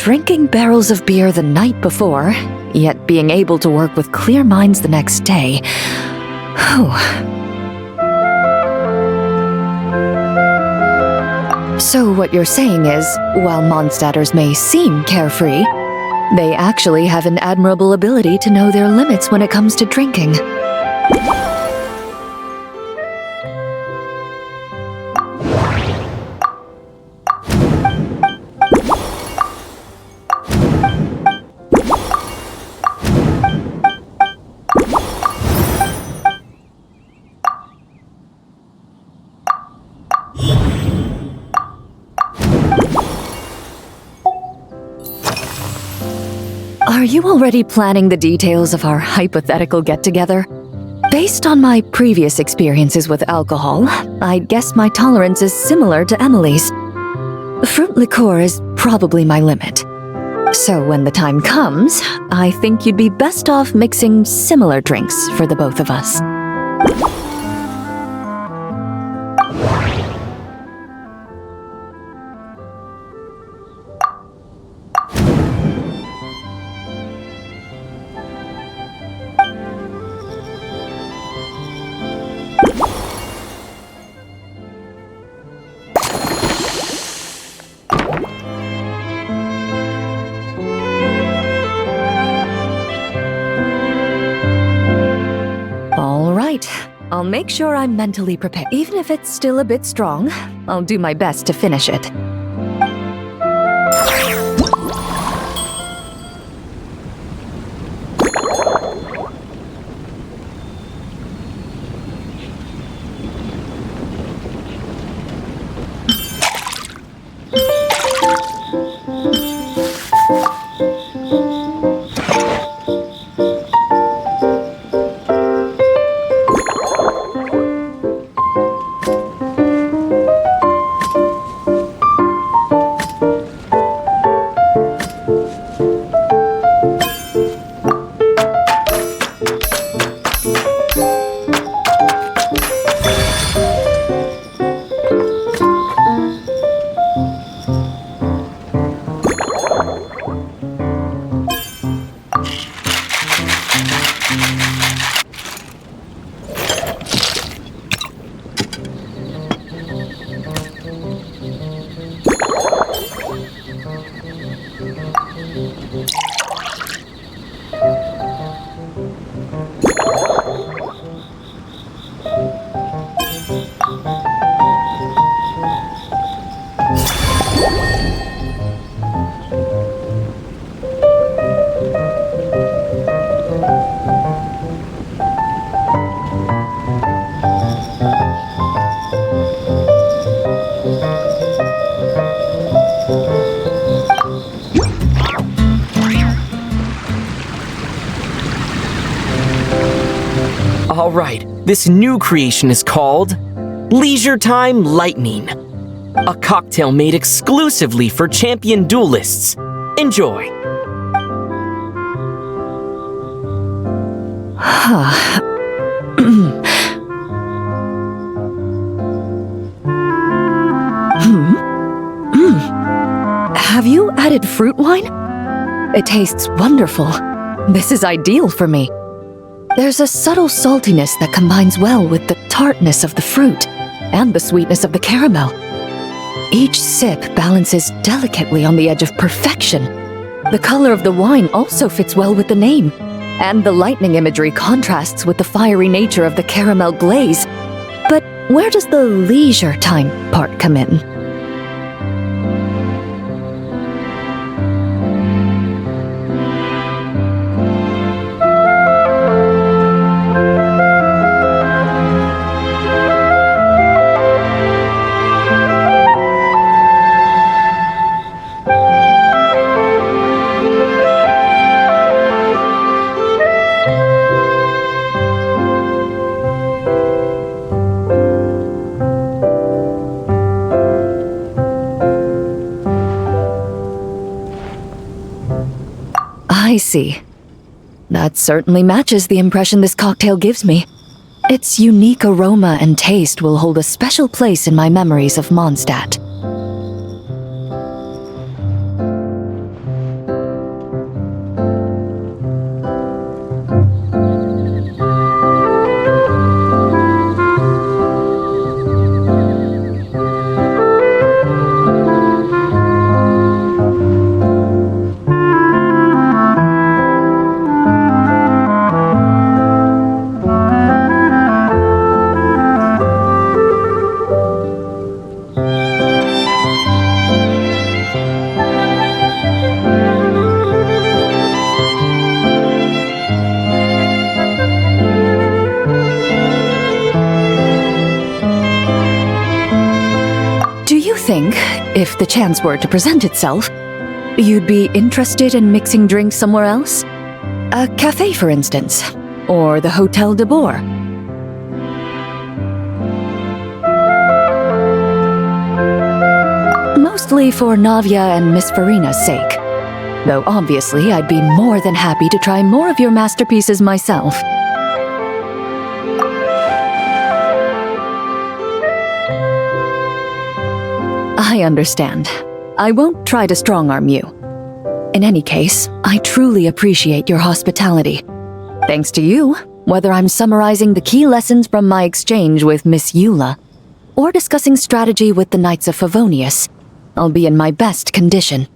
Drinking barrels of beer the night before, yet being able to work with clear minds the next day. So what you're saying is, while Mondstadters may seem carefree, they actually have an admirable ability to know their limits when it comes to drinking. Are you already planning the details of our hypothetical get-together? Based on my previous experiences with alcohol, I'd guess my tolerance is similar to Emily's. Fruit liqueur is probably my limit. So when the time comes, I think you'd be best off mixing similar drinks for the both of us. I'll make sure I'm mentally prepared. Even if it's still a bit strong, I'll do my best to finish it. All right, this new creation is called Leisure Time Lightning, a cocktail made exclusively for champion duelists. Enjoy. Have you added fruit wine? It tastes wonderful. This is ideal for me. There's a subtle saltiness that combines well with the tartness of the fruit and the sweetness of the caramel. Each sip balances delicately on the edge of perfection. The color of the wine also fits well with the name, and the lightning imagery contrasts with the fiery nature of the caramel glaze. But where does the leisure time part come in? I see. That certainly matches the impression this cocktail gives me. Its unique aroma and taste will hold a special place in my memories of Mondstadt. If the chance were to present itself, you'd be interested in mixing drinks somewhere else? A cafe, for instance, or the Hotel de Boer. Mostly for Navia and Miss Farina's sake. Though obviously I'd be more than happy to try more of your masterpieces myself. I understand. I won't try to strong-arm you. In any case, I truly appreciate your hospitality. Thanks to you, whether I'm summarizing the key lessons from my exchange with Miss Eula, or discussing strategy with the Knights of Favonius, I'll be in my best condition.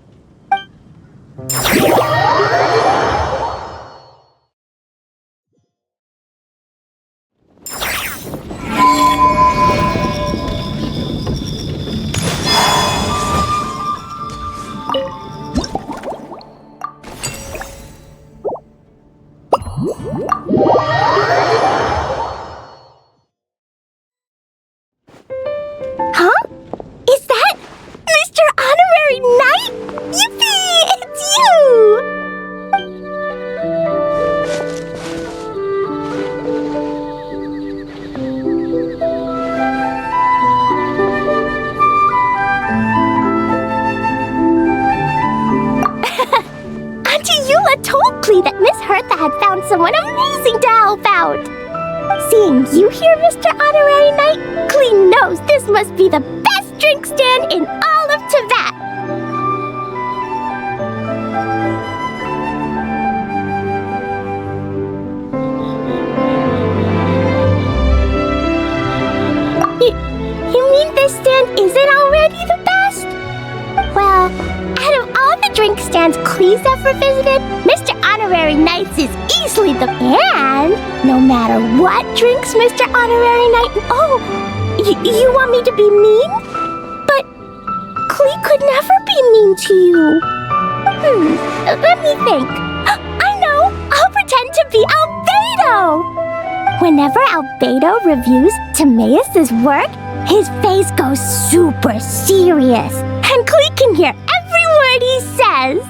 Huh? Is that Mr. Honorary Knight? Yippee! It's you! Auntie Eula told Klee that Miss Hertha had found someone amazing to help out. Seeing you here, Mr. Honorary Knight, Klee knows this must be the best drink stand in all of Teyvat. You mean this stand isn't already the best? Well, out of all the drink stands Klee's ever visited, Mr. Honorary Knight's is easily the and no matter what drinks Mr. Honorary Knight. Oh, you want me to be mean? But Klee could never be mean to you. Let me think. I know. I'll pretend to be Albedo. Whenever Albedo reviews Timaeus' work, his face goes super serious, and Klee can hear every word he says.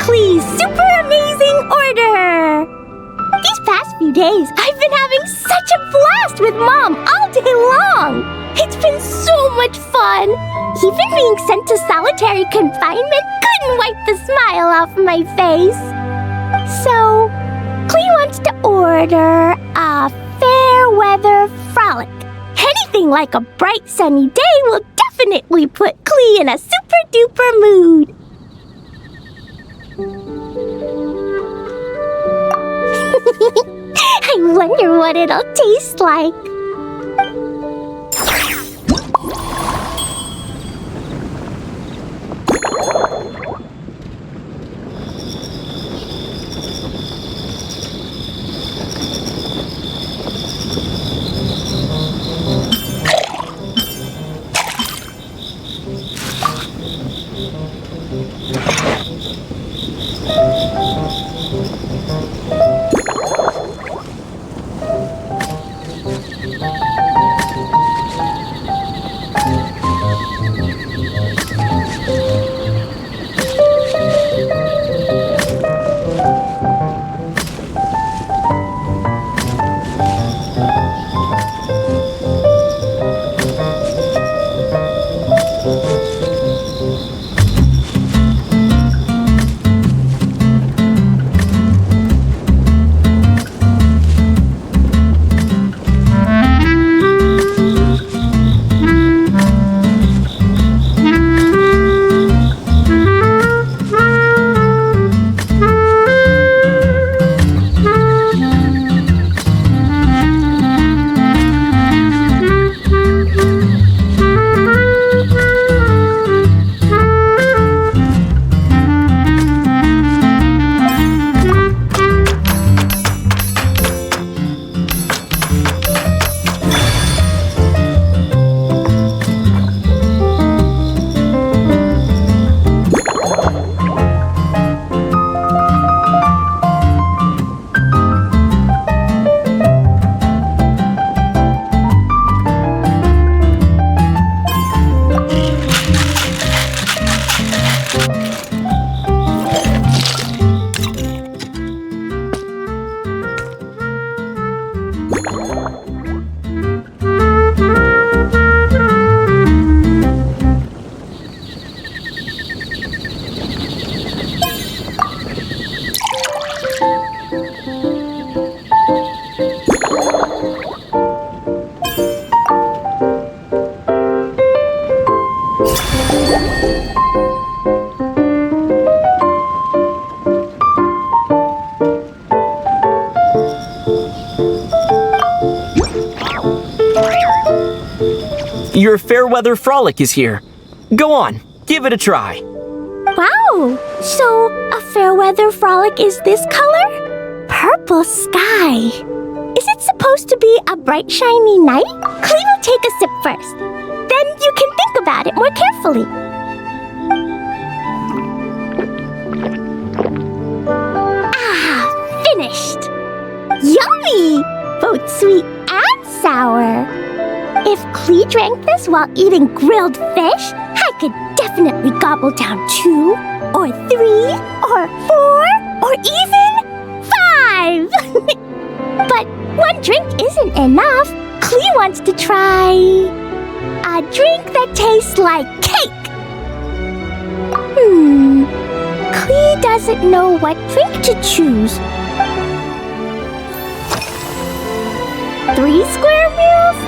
Klee's super amazing order! These past few days, I've been having such a blast with Mom all day long! It's been so much fun! Even being sent to solitary confinement couldn't wipe the smile off my face. So, Klee wants to order a fair weather frolic. Anything like a bright sunny day will definitely put Klee in a super duper mood. I wonder what it'll taste like. Your Fairweather Frolic is here. Go on, give it a try. Wow! So, a fair weather frolic is this color? Purple sky. Is it supposed to be a bright, shiny night? Klee will take a sip first. Then you can think about it more carefully. Ah, finished! Yummy! Both sweet and sour. If Klee drank this while eating grilled fish, I could definitely gobble down 2, or 3, or 4, or even 5! But one drink isn't enough. Klee wants to try a drink that tastes like cake. Klee doesn't know what drink to choose. 3 square meals?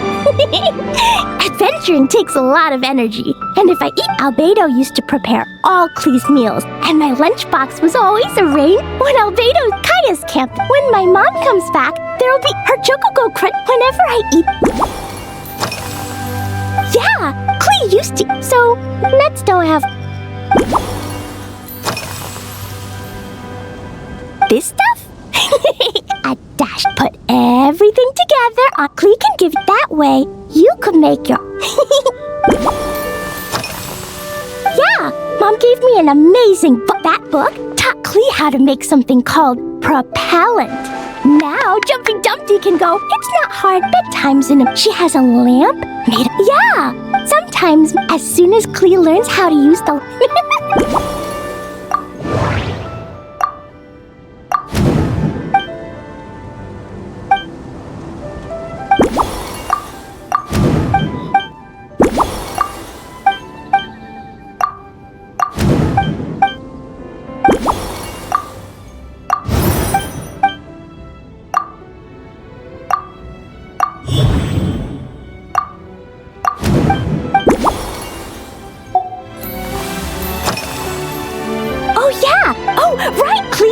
Adventuring takes a lot of energy, and if I eat, Albedo used to prepare all Klee's meals, and my lunchbox was always arranged when Albedo's Kaya's camp. When my mom comes back, there'll be her Chocogo crunch whenever I eat. Yeah, Klee used to. So, nuts don't have this stuff? A dash. Put everything together. Klee can give it that way. You could make your... Yeah, Mom gave me an amazing book. That book taught Klee how to make something called propellant. Now Jumping Dumpty can go. It's not hard. Bedtime's in a... She has a lamp made of... Yeah, sometimes as soon as Klee learns how to use the...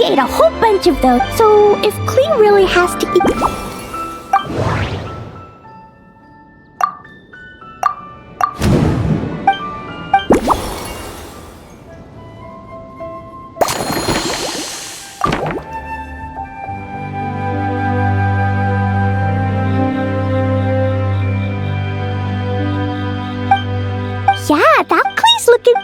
Ate a whole bunch of those. So if Klee really has to eat... Yeah, that Klee's looking...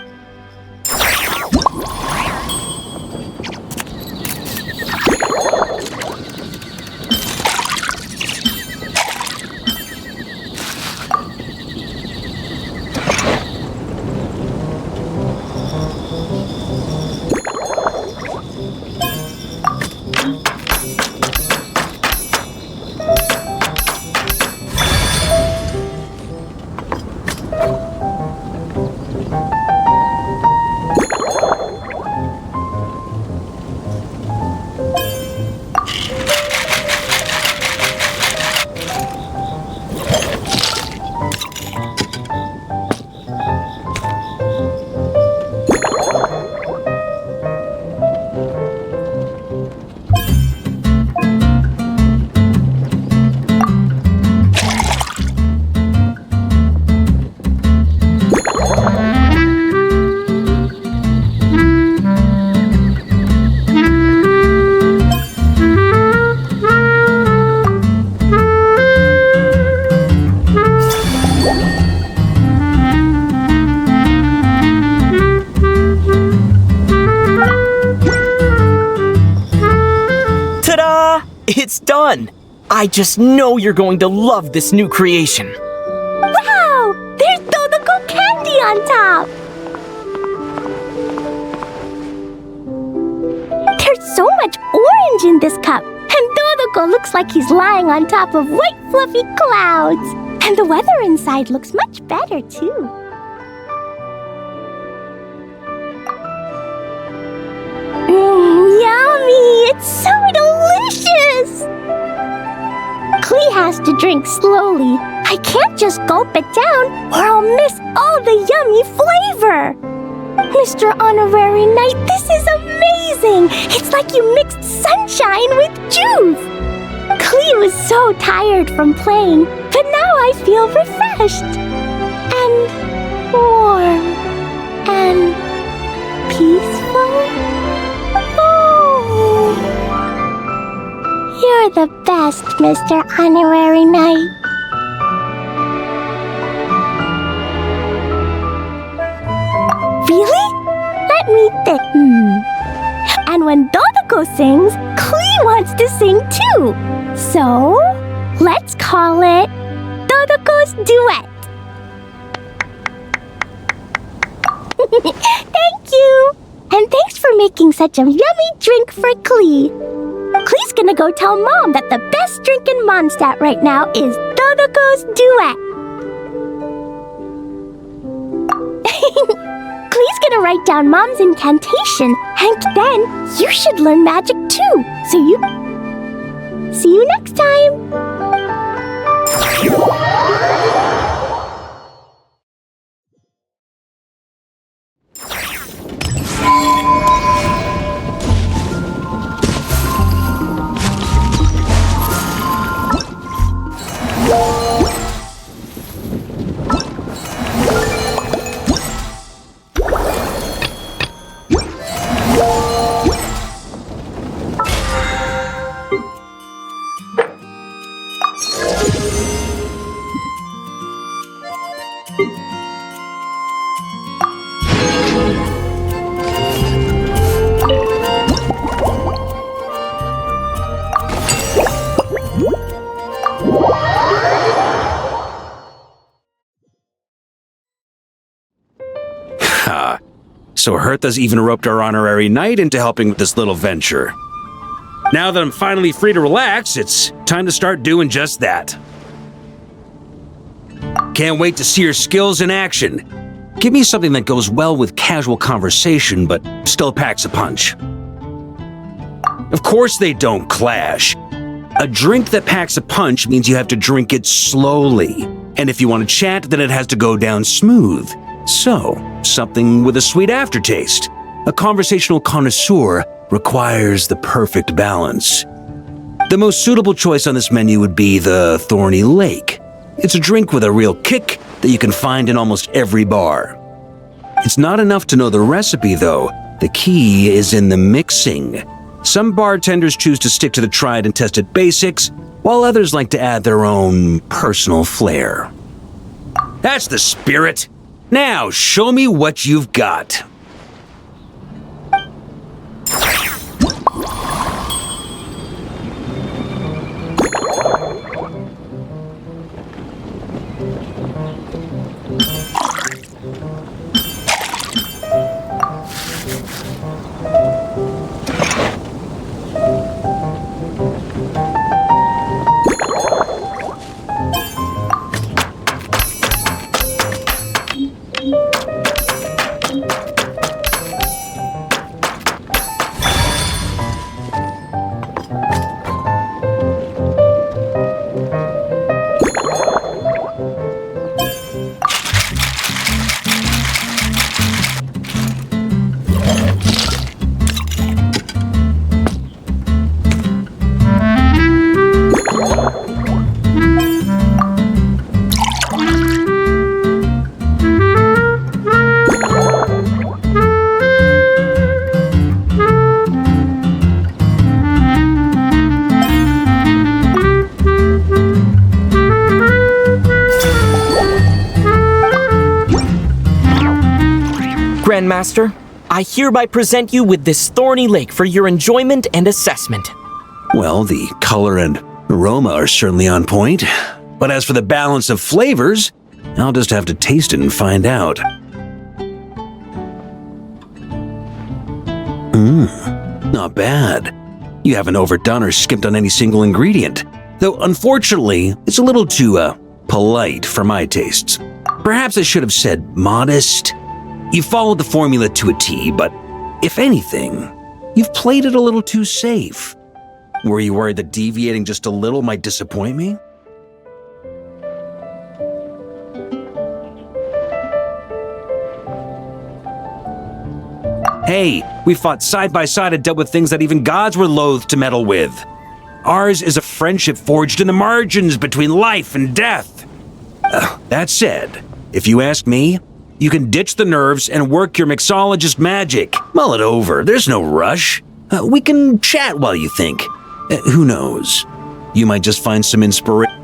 It's done! I just know you're going to love this new creation. Wow! There's Dodoco candy on top! There's so much orange in this cup, and Dodoco looks like he's lying on top of white fluffy clouds. And the weather inside looks much better, too. Yummy! It's so delicious! Klee has to drink slowly. I can't just gulp it down or I'll miss all the yummy flavor. Mr. Honorary Knight, this is amazing! It's like you mixed sunshine with juice! Klee was so tired from playing, but now I feel refreshed. And warm. And peaceful. Oh! You're the best, Mr. Honorary Knight. Really? Let me think. And when Dodoco sings, Klee wants to sing too. So, let's call it Dodoco's Duet. Thank you! And thanks for making such a yummy drink for Klee. Klee's gonna go tell Mom that the best drink in Mondstadt right now is Dodoco's Duet. Klee's gonna write down Mom's incantation, and then you should learn magic too. So see you next time. So Hertha's even roped our honorary knight into helping with this little venture. Now that I'm finally free to relax, it's time to start doing just that. Can't wait to see your skills in action. Give me something that goes well with casual conversation, but still packs a punch. Of course they don't clash. A drink that packs a punch means you have to drink it slowly. And if you want to chat, then it has to go down smooth. So, something with a sweet aftertaste. A conversational connoisseur requires the perfect balance. The most suitable choice on this menu would be the Thorny Lake. It's a drink with a real kick that you can find in almost every bar. It's not enough to know the recipe, though. The key is in the mixing. Some bartenders choose to stick to the tried and tested basics, while others like to add their own personal flair. That's the spirit! Now, show me what you've got. Grandmaster, I hereby present you with this Thorny Lake for your enjoyment and assessment. Well, the color and aroma are certainly on point. But as for the balance of flavors, I'll just have to taste it and find out. Not bad. You haven't overdone or skimped on any single ingredient. Though, unfortunately, it's a little too, polite for my tastes. Perhaps I should have said modest. You followed the formula to a T, but if anything, you've played it a little too safe. Were you worried that deviating just a little might disappoint me? Hey, we fought side by side and dealt with things that even gods were loath to meddle with. Ours is a friendship forged in the margins between life and death. That said, if you ask me, you can ditch the nerves and work your mixologist magic. Mull it over, there's no rush. We can chat while you think. Who knows? You might just find some inspiration.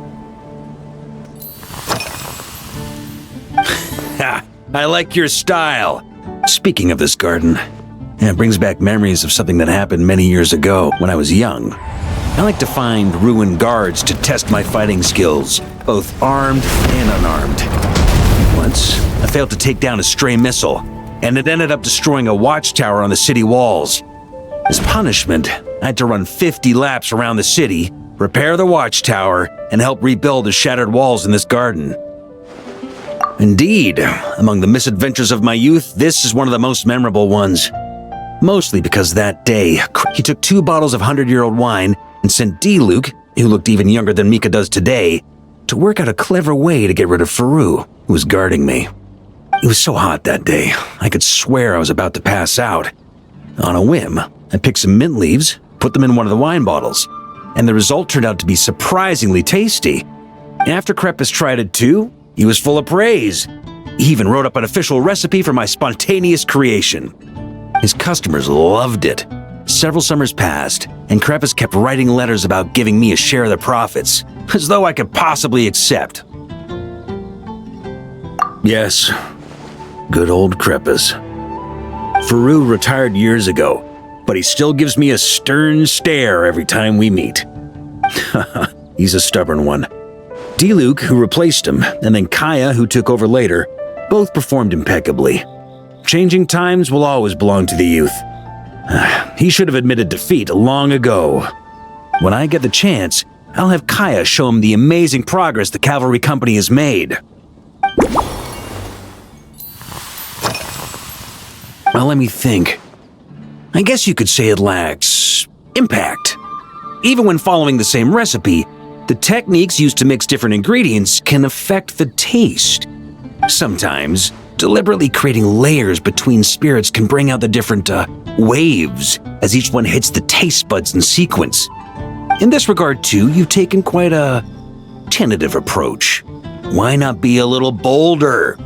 Ha! I like your style. Speaking of this garden, it brings back memories of something that happened many years ago when I was young. I like to find ruined guards to test my fighting skills, both armed and unarmed. Once, I failed to take down a stray missile, and it ended up destroying a watchtower on the city walls. As punishment, I had to run 50 laps around the city, repair the watchtower, and help rebuild the shattered walls in this garden. Indeed, among the misadventures of my youth, this is one of the most memorable ones. Mostly because that day, he took 2 bottles of 100-year-old wine and sent D. Luke, who looked even younger than Mika does today, to work out a clever way to get rid of Faru, who was guarding me. It was so hot that day, I could swear I was about to pass out. On a whim, I picked some mint leaves, put them in one of the wine bottles, and the result turned out to be surprisingly tasty. After Krepis tried it too, he was full of praise. He even wrote up an official recipe for my spontaneous creation. His customers loved it. Several summers passed, and Krepis kept writing letters about giving me a share of the profits, as though I could possibly accept. Yes, good old Krepis. Faru retired years ago, but he still gives me a stern stare every time we meet. He's a stubborn one. Diluc, who replaced him, and then Kaya, who took over later, both performed impeccably. Changing times will always belong to the youth. He should have admitted defeat long ago. When I get the chance, I'll have Kaya show him the amazing progress the cavalry company has made. Well, let me think. I guess you could say it lacks impact. Even when following the same recipe, the techniques used to mix different ingredients can affect the taste. Sometimes, deliberately creating layers between spirits can bring out the different waves as each one hits the taste buds in sequence. In this regard, too, you've taken quite a tentative approach. Why not be a little bolder?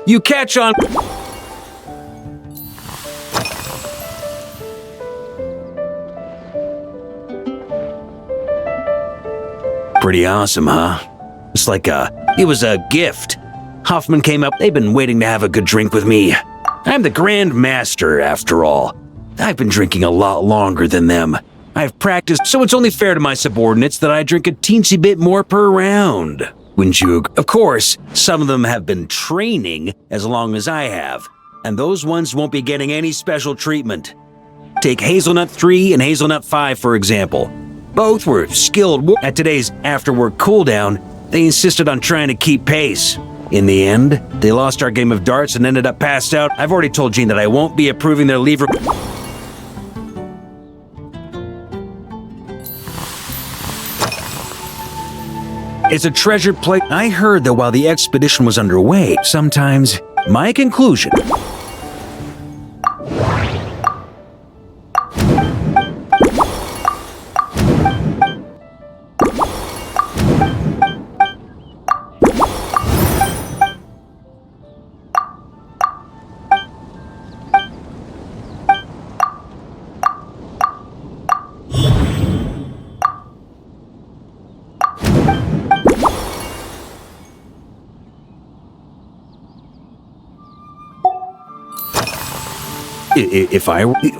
You catch on. Pretty awesome, huh? It's like it was a gift. Hoffman came up, they've been waiting to have a good drink with me. I'm the Grand Master, after all. I've been drinking a lot longer than them. I've practiced, so it's only fair to my subordinates that I drink a teensy bit more per round. Wouldn't you? Of course, some of them have been training as long as I have, and those ones won't be getting any special treatment. Take Hazelnut 3 and Hazelnut 5, for example. Both were skilled. At today's after-work cooldown, they insisted on trying to keep pace. In the end, they lost our game of darts and ended up passed out. I've already told Jean that I won't be approving their leave. It's a treasure plate. I heard that while the expedition was underway, sometimes my conclusion.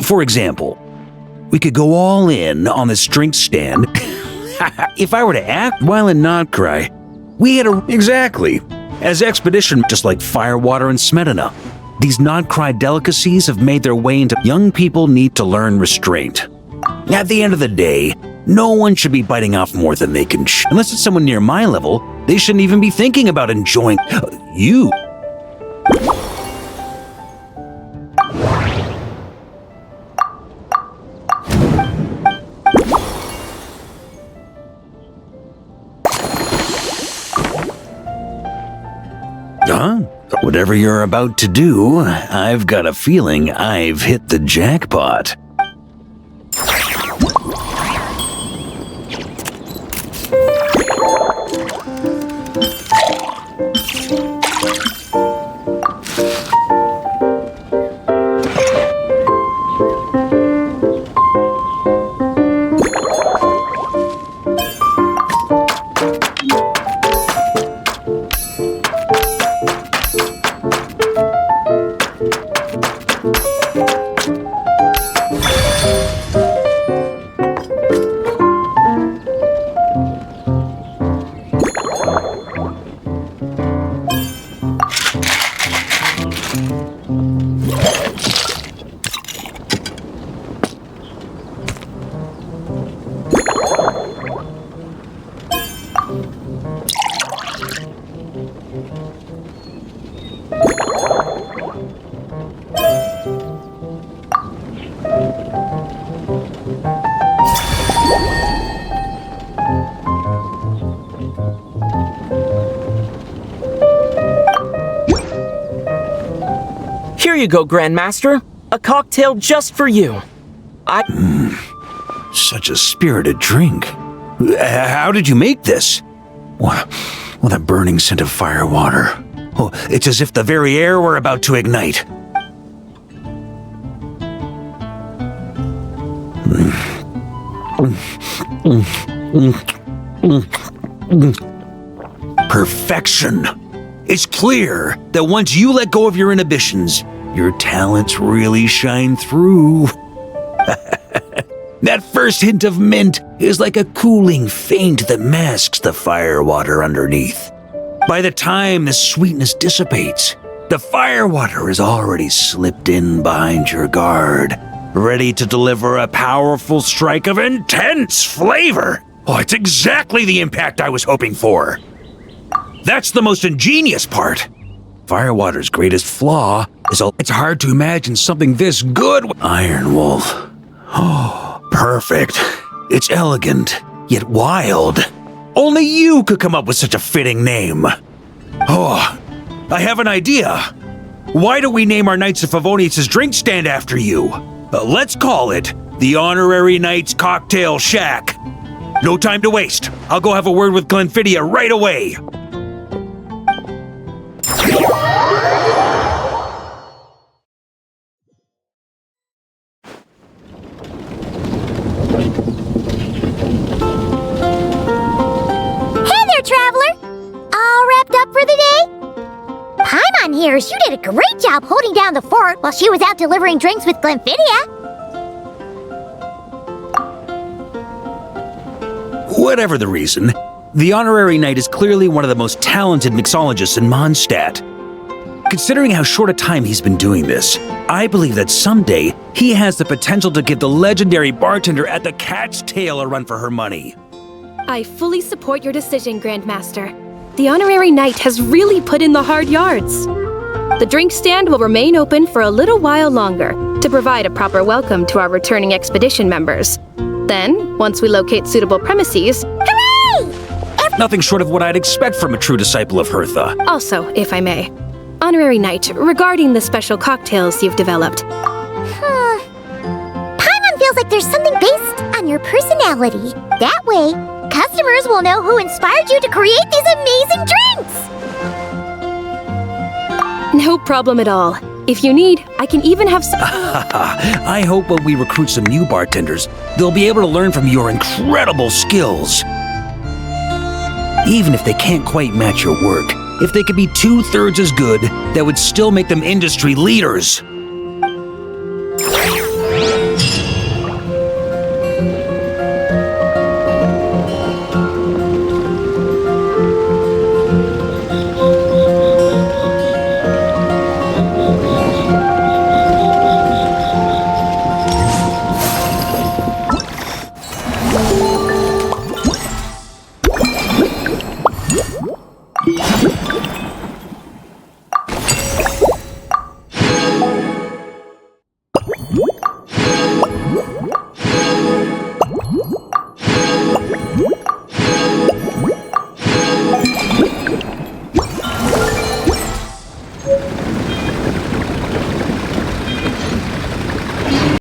For example, we could go all in on this drink stand. If I were to act while in Nodcry, we had a... Exactly. As expedition, just like Firewater and Smetana. These Nodcry delicacies have made their way into... Young people need to learn restraint. At the end of the day, no one should be biting off more than they can Unless it's someone near my level, they shouldn't even be thinking about enjoying... You... Whatever you're about to do, I've got a feeling I've hit the jackpot. Here you go, Grandmaster. A cocktail just for you. Such a spirited drink. How did you make this? What a burning scent of firewater. Oh, it's as if the very air were about to ignite. Perfection. It's clear that once you let go of your inhibitions, your talents really shine through. That first hint of mint is like a cooling feint that masks the firewater underneath. By the time the sweetness dissipates, the firewater has already slipped in behind your guard, ready to deliver a powerful strike of intense flavor. Oh, it's exactly the impact I was hoping for. That's the most ingenious part. Firewater's greatest flaw is it's hard to imagine something this good. Iron Wolf. Oh, perfect. It's elegant, yet wild. Only you could come up with such a fitting name. Oh, I have an idea. Why don't we name our Knights of Favonius' drink stand after you? Let's call it the Honorary Knights Cocktail Shack. No time to waste. I'll go have a word with Glenfiddia right away. figures you did a great job holding down the fort while she was out delivering drinks with Glenfidia. Whatever the reason, the honorary knight is clearly one of the most talented mixologists in Mondstadt. Considering how short a time he's been doing this, I believe that someday he has the potential to give the legendary bartender at the Cat's Tail a run for her money. I fully support your decision, Grandmaster. The honorary knight has really put in the hard yards. The drink stand will remain open for a little while longer to provide a proper welcome to our returning expedition members. Then, once we locate suitable premises... Hooray! Nothing short of what I'd expect from a true disciple of Hertha. Also, if I may, honorary knight, regarding the special cocktails you've developed. Paimon feels like there's something based on your personality. That way, customers will know who inspired you to create these amazing drinks! No problem at all. If you need, I can even have some... I hope when we recruit some new bartenders, they'll be able to learn from your incredible skills. Even if they can't quite match your work, if they could be 2/3 as good, that would still make them industry leaders.